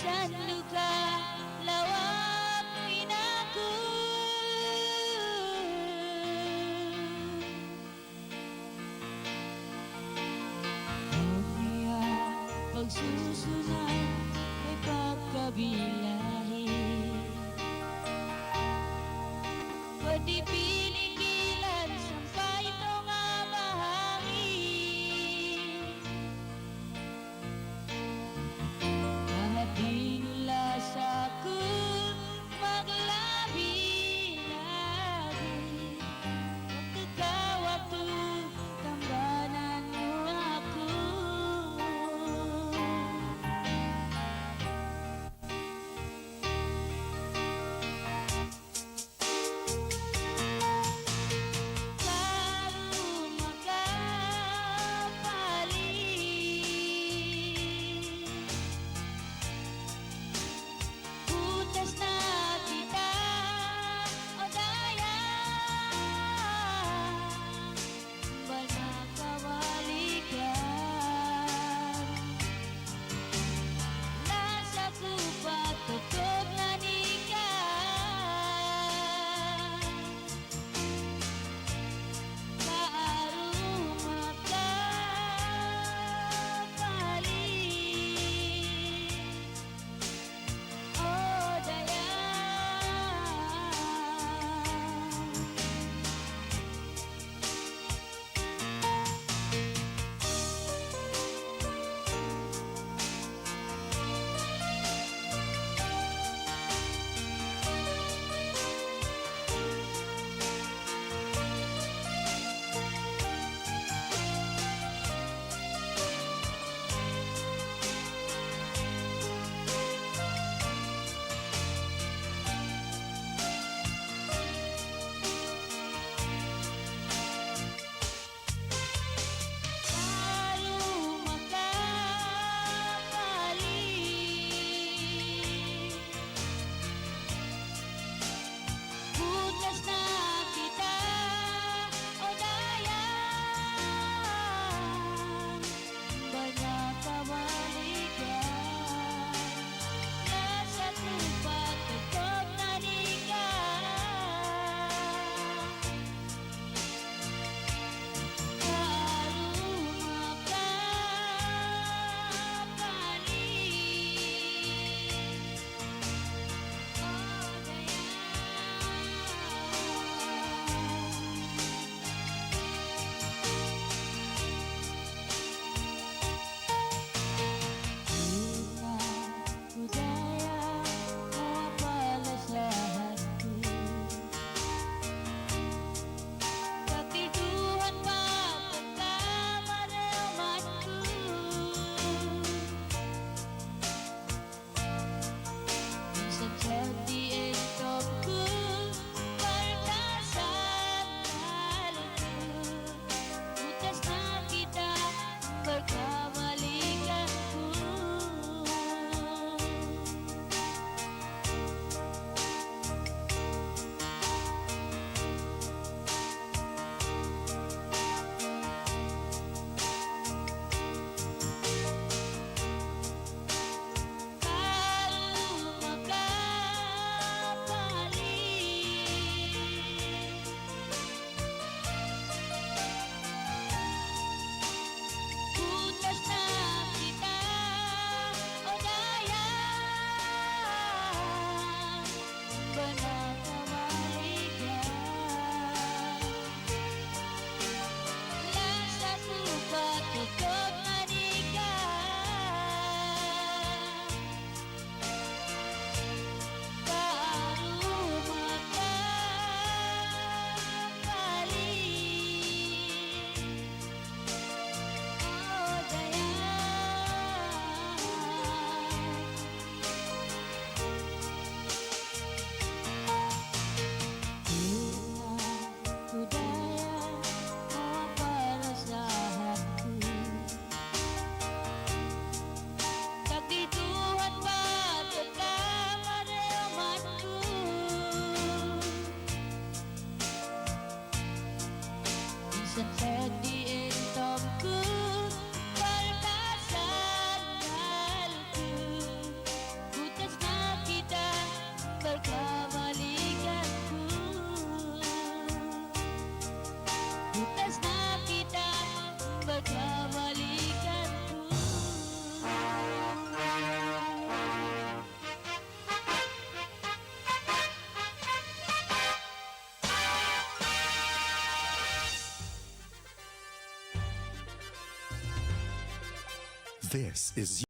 Bisan luka lawak inako. Niya pagsusunan may pagkabilahi. Pwede pinigilan sampay ito nga mahangin. Kahit di nila sa kun maglabi-labi. Waktu ka waktu tambanan mo ako. This is